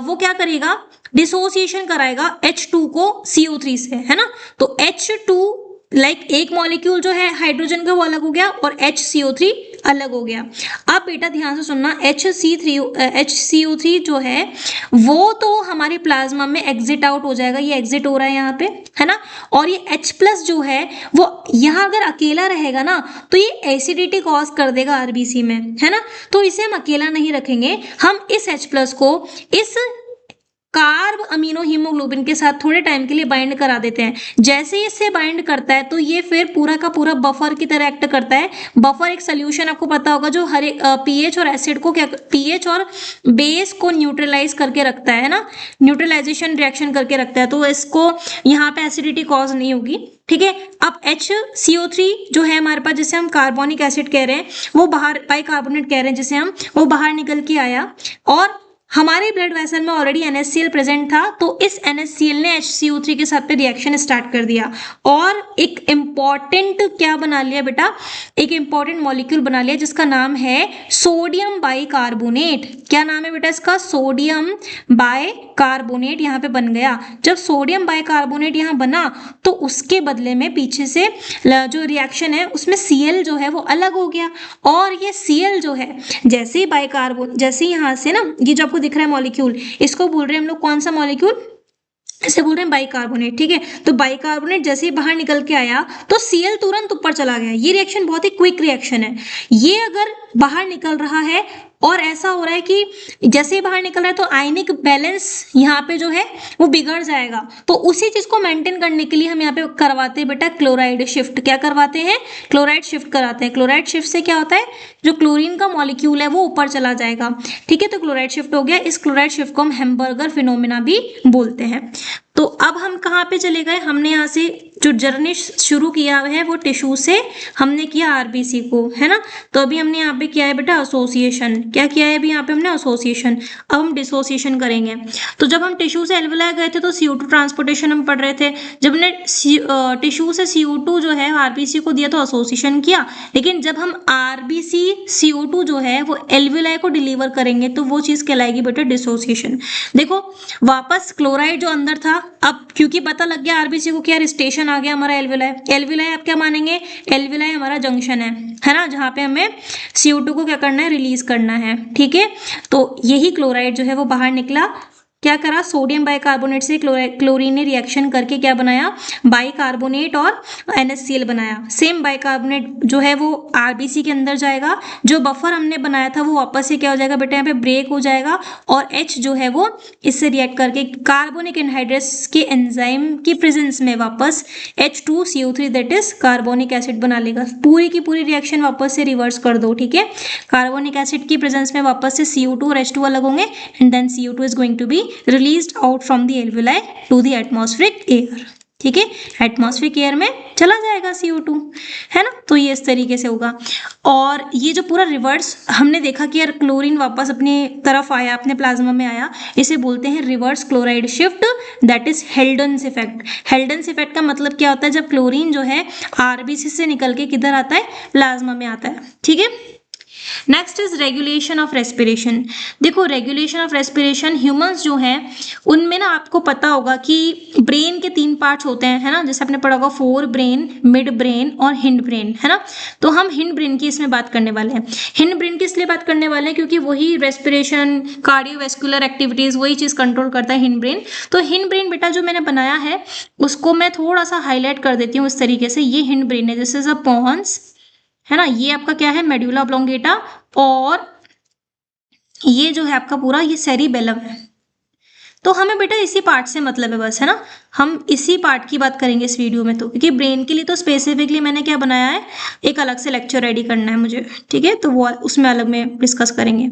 वो क्या करेगा? डिसोसिएशन कराएगा H2 को CO3 से, है ना। तो H2 लाइक एक मॉलिक्यूल जो है हाइड्रोजन का वो अलग हो गया और HCO3 अलग हो गया। अब बेटा ध्यान से सुनना, HCO3 जो है वो तो हमारे प्लाज्मा में एग्जिट आउट हो जाएगा, ये एग्जिट हो रहा है यहाँ पे, है ना। और ये H प्लस जो है वो यहाँ अगर अकेला रहेगा ना तो ये एसिडिटी कॉज कर देगा RBC में, है ना। तो इसे हम अकेला नहीं रखेंगे, हम इस H प्लस को इस कार्ब अमीनो हीमोग्लोबिन के साथ थोड़े टाइम के लिए बाइंड करा देते हैं। जैसे ही इससे बाइंड करता है तो ये फिर पूरा का पूरा बफर की तरह एक्ट करता है। बफर एक सोल्यूशन आपको पता होगा जो हर एक पीएच और एसिड को क्या, पीएच और बेस को न्यूट्रलाइज करके रखता है ना, न्यूट्रलाइजेशन रिएक्शन करके रखता है, तो इसको यहाँ पे एसिडिटी कॉज नहीं होगी, ठीक है। अब HCO3 जो है हमारे पास, जिसे हम कार्बोनिक एसिड कह रहे हैं, वो बाहर, बाइकार्बोनेट कह रहे हैं जिसे हम, वो बाहर निकल के आया और हमारे ब्लड वेसल में ऑलरेडी NaCl प्रेजेंट था, तो इस NaCl ने HCO3 के साथ पे रिएक्शन स्टार्ट कर दिया और एक इम्पॉर्टेंट क्या बना लिया बेटा? एक इम्पॉर्टेंट मॉलिक्यूल बना लिया जिसका नाम है सोडियम बाइकार्बोनेट। क्या नाम है बेटा इसका? सोडियम बाइकार्बोनेट यहाँ पे बन गया। जब सोडियम बाइकार्बोनेट यहाँ बना तो उसके बदले में पीछे से जो रिएक्शन है उसमें Cl जो है वो अलग हो गया, और ये Cl जो है जैसे ही बाइकार्बोनेट, जैसे ही यहाँ से ना ये जो आपको दिख रहा है मॉलिक्यूल, इसको बोल रहे हैं हम लोग कौन सा मॉलिक्यूल? इसे बोल रहे हैं बाइकार्बोनेट, ठीक है। तो बाइकार्बोनेट जैसे ही बाहर निकल के आया तो Cl तुरंत ऊपर चला गया। ये रिएक्शन बहुत ही क्विक रिएक्शन है। ये अगर बाहर निकल रहा है और ऐसा हो रहा है कि जैसे ही बाहर निकल रहा है तो आयनिक बैलेंस यहाँ पे जो है वो बिगड़ जाएगा। तो उसी चीज को मेंटेन करने के लिए हम यहाँ पे करवाते हैं बेटा क्लोराइड शिफ्ट। क्या करवाते हैं? क्लोराइड शिफ्ट कराते हैं। क्लोराइड शिफ्ट से क्या होता है, जो क्लोरीन का मॉलिक्यूल है वो ऊपर चला जाएगा, ठीक है। तो क्लोराइड शिफ्ट हो गया। इस क्लोराइड शिफ्ट को हम हैम्बर्गर फिनोमेना भी बोलते हैं। तो अब हम कहाँ पे चले गए, हमने यहाँ से जो जर्नी शुरू किया है वो टिश्यू से हमने किया आरबीसी को, है ना। तो अभी हमने यहाँ पे किया है बेटा एसोसिएशन। क्या किया है अभी यहाँ पे हमने? एसोसिएशन। अब हम डिसोसिएशन करेंगे। तो जब हम टिश्यू से एल्वेलाई गए थे तो CO2 ट्रांसपोर्टेशन हम पढ़ रहे थे। जब हमने टिश्यू से CO2 जो है आरबीसी को दिया तो एसोसिएशन किया, लेकिन जब हम आरबीसी CO2 जो है वो एल्वेलाई को डिलीवर करेंगे तो वो चीज कहलाएगी बेटा डिसोसिएशन। देखो वापस क्लोराइड जो अंदर था, अब क्योंकि पता लग गया आरबीसी को कि यार स्टेशन आ गया हमारा एल्वेलाई। एल्वेलाई आप क्या मानेंगे? एल्वेलाई हमारा जंक्शन है ना, जहाँ पे हमें CO2 को क्या करना है, रिलीज करना है, ठीक है। तो यही क्लोराइड जो है वो बाहर निकला। क्या करा? सोडियम बाइकार्बोनेट से क्लोरीन ने रिएक्शन करके क्या बनाया? बाइकार्बोनेट और NaCl बनाया। सेम बाइकार्बोनेट जो है वो आरबीसी के अंदर जाएगा। जो बफर हमने बनाया था वो वापस से क्या हो जाएगा बेटा, यहाँ पे ब्रेक हो जाएगा और H जो है वो इससे रिएक्ट करके कार्बोनिक एनहाइड्रेस के एंजाइम की प्रेजेंस में वापस H2CO3 that is carbonic acid बना लेगा। पूरी की पूरी रिएक्शन वापस से रिवर्स कर दो, ठीक है। कार्बोनिक एसिड की प्रेजेंस में वापस से CO2 और H2 अलग होंगे and then CO2 is going to be released out from the alveoli to the atmospheric air, ठीक है। एटमॉस्फेरिक एयर में चला जाएगा CO2, है ना। तो ये इस तरीके से होगा। और ये जो पूरा रिवर्स हमने देखा कि यार क्लोरीन वापस अपनी तरफ आया, अपने प्लाज्मा में आया, इसे बोलते हैं reverse chloride shift, that is Haldane's effect. Haldane's effect का मतलब क्या होता है? जब क्लोरीन जो है आरबीसी से निकल के किधर आता है? प्लाज्मा में आता है, ठीक है। Next is regulation of respiration. देखो रेगुलेशन ऑफ रेस्पिरेशन ह्यूमंस जो हैं उनमें ना आपको पता होगा कि ब्रेन के 3 पार्ट्स होते हैं, है ना। जैसे आपने पढ़ा होगा फोर ब्रेन, मिड ब्रेन और हिंड ब्रेन, है ना। तो हम हिंड ब्रेन की इसमें बात करने वाले हैं। हिंड ब्रेन की इसलिए बात करने वाले हैं क्योंकि वही रेस्पिरेशन, कार्डियोवैस्कुलर एक्टिविटीज, वही चीज कंट्रोल करता है हिंड ब्रेन। तो हिंड ब्रेन बेटा जो मैंने बनाया है उसको मैं थोड़ा सा हाईलाइट कर देती हूँ इस तरीके से। ये हिंड ब्रेन है, दिस इज अ पोन्स, है ना। ये आपका क्या है? Medulla oblongata. और ये जो है आपका पूरा ये सेरिबेलम है। तो हमें बेटा इसी पार्ट से मतलब है बस, है ना। हम इसी पार्ट की बात करेंगे इस वीडियो में। तो क्योंकि ब्रेन के लिए तो स्पेसिफिकली मैंने क्या बनाया है, एक अलग से लेक्चर रेडी करना है मुझे, ठीक है। तो वो उसमें अलग में डिस्कस करेंगे।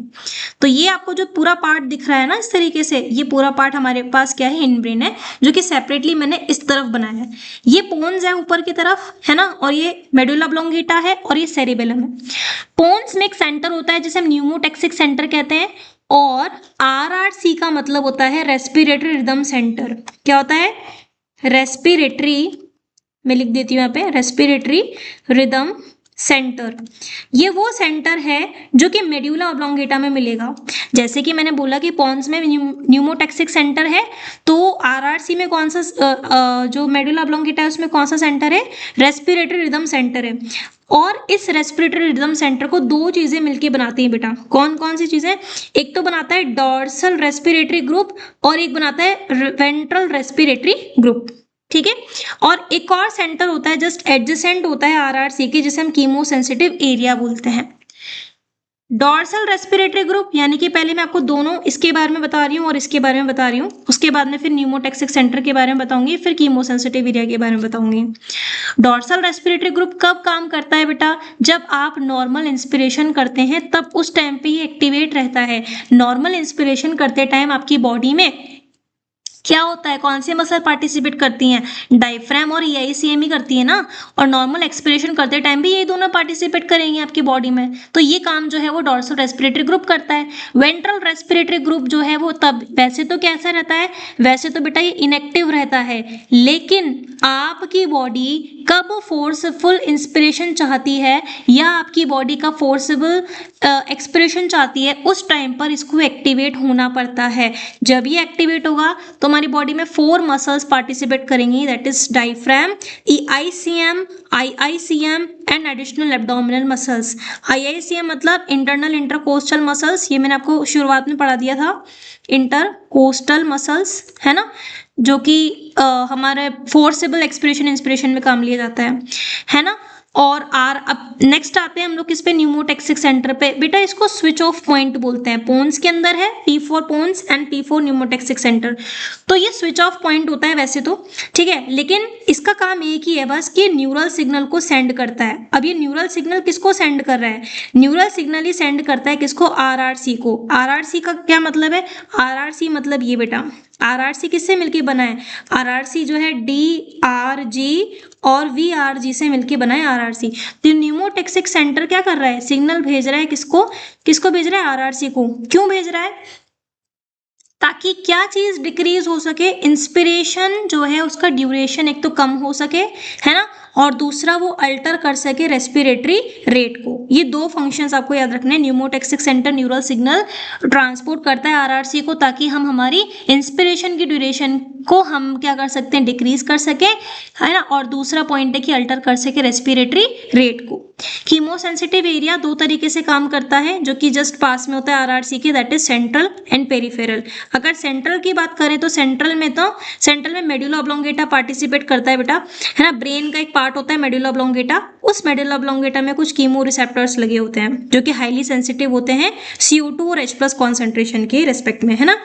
तो ये आपको जो पूरा पार्ट दिख रहा है ना इस तरीके से, ये पूरा पार्ट हमारे पास क्या है? हिंड ब्रेन है, जो कि सेपरेटली मैंने इस तरफ बनाया है। ये पोन्स है ऊपर की तरफ, है ना, और ये मेडुला ऑब्लोंगेटा है और ये सेरिबेलम है। पोन्स में एक सेंटर होता है जिसे हम न्यूमोटैक्सिक सेंटर कहते हैं, और RRC का मतलब होता है रेस्पिरेटरी रिदम सेंटर। क्या होता है? रेस्पिरेटरी, मैं लिख देती हूँ यहाँ पे, रेस्पिरेटरी रिदम सेंटर। ये वो सेंटर है जो कि मेड्यूला ऑब्लोंगेटा में मिलेगा। जैसे कि मैंने बोला कि पॉन्स में न्यूमोटैक्सिक सेंटर है, तो आरआरसी में कौन सा जो मेड्यूला ऑब्लोंगेटा है उसमें कौन सा सेंटर है? रेस्पिरेटरी रिदम सेंटर है। और इस रेस्पिरेटरी रिदम सेंटर को दो चीजें मिलकर बनाती हैं बेटा। कौन कौन सी चीजें? एक तो बनाता है डॉर्सल रेस्पिरेटरी ग्रुप और एक बनाता है वेंट्रल रेस्पिरेटरी ग्रुप, ठीक है। और एक और सेंटर होता है जस्ट एडजेसेंट होता है आरआरसी के, जिसे हम कीमो सेंसिटिव एरिया बोलते हैं। डॉर्सल रेस्पिरेटरी ग्रुप यानी कि पहले मैं आपको दोनों इसके बारे में बता रही हूँ और इसके बारे में बता रही हूँ, उसके बाद में फिर न्यूमोटैक्सिक सेंटर के बारे में बताऊंगी, फिर कीमो सेंसिटिव एरिया के बारे में बताऊंगी। डॉर्सल रेस्पिरेटरी ग्रुप कब काम करता है बेटा? जब आप नॉर्मल इंस्पिरेशन करते हैं तब उस टाइम पे ये एक्टिवेट रहता है। नॉर्मल इंस्पिरेशन करते टाइम आपकी बॉडी में क्या होता है? कौन सी मसल पार्टिसिपेट करती हैं? डायफ्राम और EICM ही करती है ना। और नॉर्मल एक्सपिरेशन करते टाइम भी ये दोनों पार्टिसिपेट करेंगे आपकी बॉडी में। तो ये काम जो है वो डॉर्सल रेस्पिरेटरी ग्रुप करता है। वेंट्रल रेस्पिरेटरी ग्रुप जो है वो तब वैसे तो कैसा रहता है? वैसे तो बेटा ये इनएक्टिव रहता है, लेकिन आपकी बॉडी कब फोर्सफुल इंस्पिरेशन चाहती है या आपकी बॉडी का फोर्सेबल एक्सप्रेशन चाहती है, उस टाइम पर इसको एक्टिवेट होना पड़ता है। जब ये एक्टिवेट होगा तो हमारी बॉडी में 4 मसल्स पार्टिसिपेट करेंगी, that is diaphragm, EICM, IICM and additional abdominal muscles. IICM मतलब इंटरनल इंटरकोस्टल मसल्स, ये मैंने आपको शुरुआत में पढ़ा दिया था, इंटरकोस्टल मसल्स, है ना। जो कि हमारे फोर्सेबल एक्सप्रेशन इंस्पिरेशन में काम लिया जाता है ना। और अब नेक्स्ट आते हैं हम लोग किस पे, न्यूमोटैक्सिक सेंटर पे। बेटा इसको स्विच ऑफ पॉइंट बोलते हैं, पोन्स के अंदर है P4 पोन्स and P4 pneumotaxic centre, तो ये स्विच ऑफ पॉइंट होता है वैसे तो, ठीक है, लेकिन इसका काम एक ही है बस कि न्यूरल सिग्नल को सेंड करता है। अब ये न्यूरल सिग्नल किसको सेंड कर रहा है, न्यूरल सिग्नल ही सेंड करता है किसको, RRC को। RRC का क्या मतलब है, RRC मतलब ये बेटा, RRC किससे मिलके बना है, RRC जो है DRG और VRG से मिलके बना है RRC। तो न्यूमोटैक्सिक सेंटर क्या कर रहा है, सिग्नल भेज रहा है किसको, किसको भेज रहा है, RRC को। क्यों भेज रहा है, ताकि क्या चीज डिक्रीज हो सके, इंस्पिरेशन जो है उसका ड्यूरेशन एक तो कम हो सके, है ना, और दूसरा वो अल्टर कर सके रेस्पिरेटरी रेट को। ये दो फंक्शंस आपको याद रखने हैं। Pneumotaxic centre neural signal transport करता है RRC को, ताकि हम हमारी इंस्पिरेशन की ड्यूरेशन को हम क्या कर सकते हैं, डिक्रीज कर सके, है ना, और दूसरा पॉइंट है कि अल्टर कर सके रेस्पिरेटरी रेट को। कीमोसेंसिटिव एरिया दो तरीके से काम करता है, जो कि जस्ट पास में होता है RRC के, that is central and peripheral. अगर सेंट्रल की बात करें तो सेंट्रल में मेडुला ऑब्लोंगेटा पार्टिसिपेट करता है बेटा, है ना, ब्रेन का एक पार्ट होता है मेडुला ऑब्लोंगेटा। उस मेडुला ऑब्लोंगेटा में कुछ कीमो रिसेप्टर्स लगे होते हैं जो कि हाईली सेंसिटिव होते हैं CO2 और H+ कॉन्सेंट्रेशन के रेस्पेक्ट में, है ना,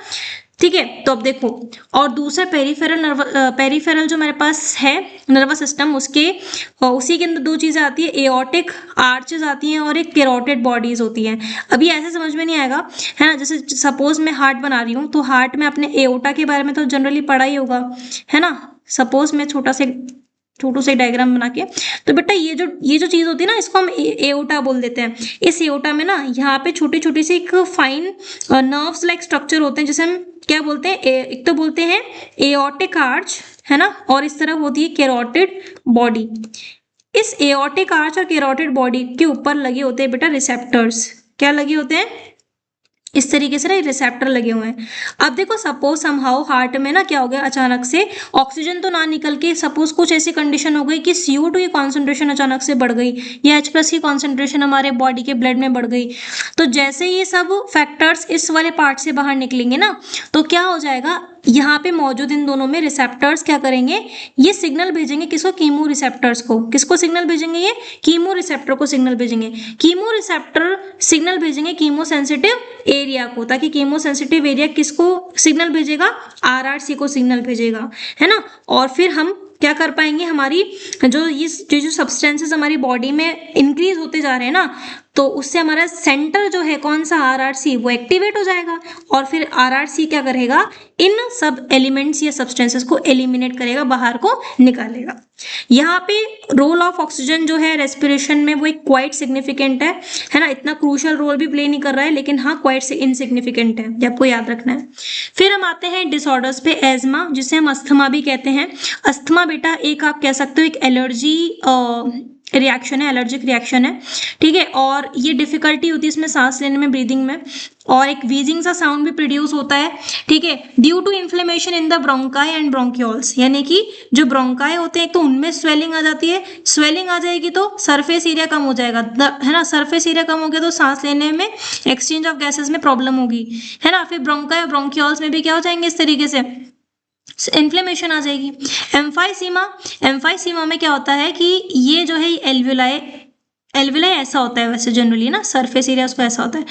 ठीक है। तो अब देखो, और दूसरा पेरिफेरल जो मेरे पास है नर्वस सिस्टम, उसी के अंदर दो चीजें आती है, एओर्टिक आर्चेस आती हैं और एक कैरोटिड बॉडीज होती हैं। अभी ऐसे समझ में नहीं आएगा, है ना, जैसे सपोज मैं हार्ट बना रही हूँ, तो हार्ट में अपने एओर्टा के बारे में तो जनरली पढ़ा ही होगा, है ना। सपोज मैं छोटू से डायग्राम बना के, तो बेटा ये जो चीज होती है ना, इसको हम एओर्टा बोल देते हैं। इस एओर्टा में ना यहाँ पे छोटी छोटी सी एक फाइन नर्व्स लाइक स्ट्रक्चर होते हैं, जिसे हम क्या बोलते हैं, एक तो बोलते हैं एओर्टिक आर्च, है ना, और इस तरफ होती है कैरोटिड बॉडी। इस एओर्टिक आर्च और कैरोटिड बॉडी के ऊपर लगे होते हैं बेटा रिसेप्टर्स। क्या लगे होते हैं, इस तरीके से ना रिसेप्टर लगे हुए हैं। अब देखो, सपोज समहाउ हार्ट में ना क्या हो गया, अचानक से ऑक्सीजन तो ना निकल के सपोज कुछ ऐसी कंडीशन हो गई कि CO2 की कॉन्सेंट्रेशन अचानक से बढ़ गई, या H+ की कॉन्सेंट्रेशन हमारे बॉडी के ब्लड में बढ़ गई। तो जैसे ये सब फैक्टर्स इस वाले पार्ट से बाहर निकलेंगे ना, तो क्या हो जाएगा, यहाँ पे मौजूद इन दोनों में रिसेप्टर्स क्या करेंगे, ये सिग्नल भेजेंगे किसको, कीमो रिसेप्टर्स को। किसको सिग्नल भेजेंगे, ये कीमो रिसेप्टर को सिग्नल भेजेंगे। कीमो रिसेप्टर सिग्नल भेजेंगे कीमो सेंसिटिव एरिया को, ताकि कीमो सेंसिटिव एरिया किसको सिग्नल भेजेगा, RRC को सिग्नल भेजेगा, है ना। और फिर हम क्या कर पाएंगे, हमारी जो सब्सटेंसेस हमारी बॉडी में इंक्रीज होते जा रहे हैं ना, तो उससे हमारा सेंटर जो है कौन सा, RRC, वो एक्टिवेट हो जाएगा, और फिर RRC क्या करेगा, इन सब एलिमेंट्स या सब्सटेंसेस को एलिमिनेट करेगा, बाहर को निकालेगा। यहाँ पे रोल ऑफ ऑक्सीजन जो है रेस्पिरेशन में वो एक क्वाइट सिग्निफिकेंट है ना, इतना क्रूशियल रोल भी प्ले नहीं कर रहा है, लेकिन हाँ क्वाइट से इनसिग्निफिकेंट है, ये आपको याद रखना है। फिर हम आते हैं डिसऑर्डर्स पे, एज्मा जिसे हम अस्थमा भी कहते हैं। अस्थमा बेटा एक आप कह सकते हो एक एलर्जी रिएक्शन है, एलर्जिक रिएक्शन है, ठीक है, और ये डिफिकल्टी होती है इसमें सांस लेने में, ब्रीदिंग में, और एक व्हीजिंग सा साउंड भी प्रोड्यूस होता है, ठीक है, due to inflammation in the bronchi and bronchioles, यानी कि जो ब्रोंकाई होते हैं तो उनमें स्वेलिंग आ जाती है, स्वेलिंग आ जाएगी तो सरफेस एरिया कम हो जाएगा, है ना, सरफेस एरिया कम हो गया तो सांस लेने में, एक्सचेंज ऑफ गैसेस में प्रॉब्लम होगी, है ना। फिर ब्रोंकाई और ब्रोंक्यूल्स में भी क्या हो जाएंगे, इस तरीके से इन्फ्लेमेशन आ जाएगी। एम्फाइसीमा में क्या होता है कि ये जो है एल्वुलाई ऐसा होता है वैसे जनरली ना, सरफेस एरिया उसका ऐसा होता है।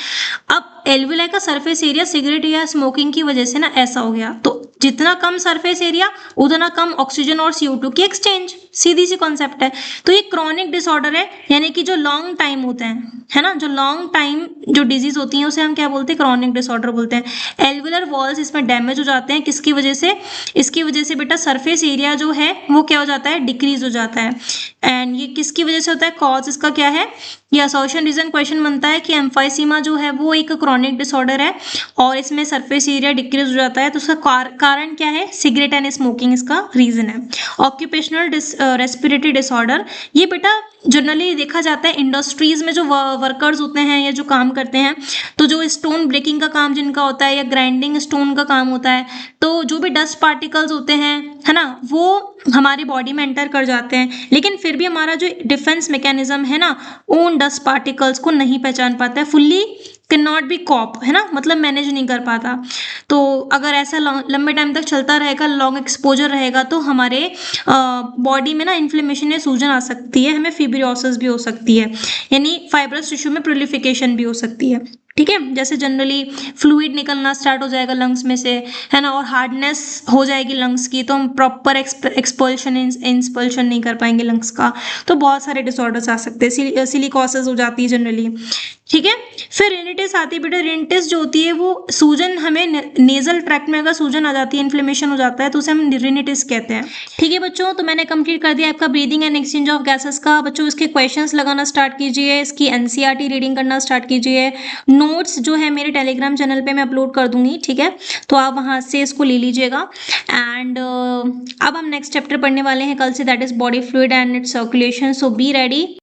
अब एल्वुलाई का सरफेस एरिया सिगरेट या स्मोकिंग की वजह से ना ऐसा हो गया, तो जितना कम सरफेस एरिया उतना कम ऑक्सीजन और CO2 की एक्सचेंज, सीधी सी कॉन्सेप्ट है। तो ये क्रॉनिक डिसऑर्डर है, यानी कि जो लॉन्ग टाइम होते हैं, है ना, जो लॉन्ग टाइम जो डिजीज होती है उसे हम क्या बोलते हैं, क्रॉनिक डिसऑर्डर बोलते हैं। एल्वुलर वॉल्स इसमें डैमेज हो जाते हैं, किसकी वजह से, इसकी वजह से बेटा सरफेस एरिया जो है वो क्या हो जाता है, डिक्रीज हो जाता है। एंड ये किसकी वजह से होता है, कॉज इसका क्या है, ये असोसिएशन रीजन क्वेश्चन बनता है कि एम्फाइसीमा जो है वो एक क्रॉनिक डिसऑर्डर है और इसमें सरफेस एरिया डिक्रीज हो जाता है, तो उसका कारण क्या है, सिगरेट एंड स्मोकिंग इसका रीजन है। ऑक्यूपेशनल रेस्पिरेटरी डिसऑर्डर, ये बेटा जनरली देखा जाता है इंडस्ट्रीज में जो वर्कर्स होते हैं या जो काम करते हैं, तो जो स्टोन ब्रेकिंग का काम जिनका होता है या ग्राइंडिंग स्टोन का काम होता है, तो जो भी डस्ट पार्टिकल्स होते हैं, है ना, वो हमारी बॉडी में एंटर कर जाते हैं, लेकिन फिर भी हमारा जो डिफेंस मैकेनिज्म है ना, उन डस्ट पार्टिकल्स को नहीं पहचान पाता है, fully can not be cope, है ना, मतलब मैनेज नहीं कर पाता। तो अगर ऐसा लंबे टाइम तक चलता रहेगा, लॉन्ग एक्सपोजर रहेगा, तो हमारे बॉडी में ना इन्फ्लेमेशन या सूजन आ सकती है, हमें फिब्रियोसिस भी हो सकती है, यानी फाइब्रस टिश्यू में प्रोलिफिकेशन भी हो सकती है। ठीक है, जैसे जनरली फ्लूइड निकलना स्टार्ट हो जाएगा लंग्स में से, है ना, और हार्डनेस हो जाएगी लंग्स की, तो हम प्रॉपर एक्सपल्शन इंसपल्शन नहीं कर पाएंगे लंग्स का। तो बहुत सारे डिसऑर्डर्स आ सकते हैं, सिलिकोसिस हो जाती है जनरली। ठीक है, फिर रिनिटिस आती है बेटा। रिनिटिस जो होती है वो सूजन, हमें नेजल ट्रैक्ट में अगर सूजन आ जाती है, इन्फ्लेमेशन हो जाता है, तो उसे हम रिनिटिस कहते हैं। ठीक है बच्चों, तो मैंने कंप्लीट कर दिया आपका breathing and exchange of gases का। बच्चों इसके क्वेश्चंस लगाना स्टार्ट कीजिए, इसकी एनसीईआरटी रीडिंग करना स्टार्ट कीजिए। नोट्स जो है मेरे टेलीग्राम चैनल पे मैं अपलोड कर दूंगी, ठीक है, तो आप वहां से इसको ले लीजिएगा। एंड अब हम नेक्स्ट चैप्टर पढ़ने वाले हैं कल से, that is body fluid and it's circulation. So be ready.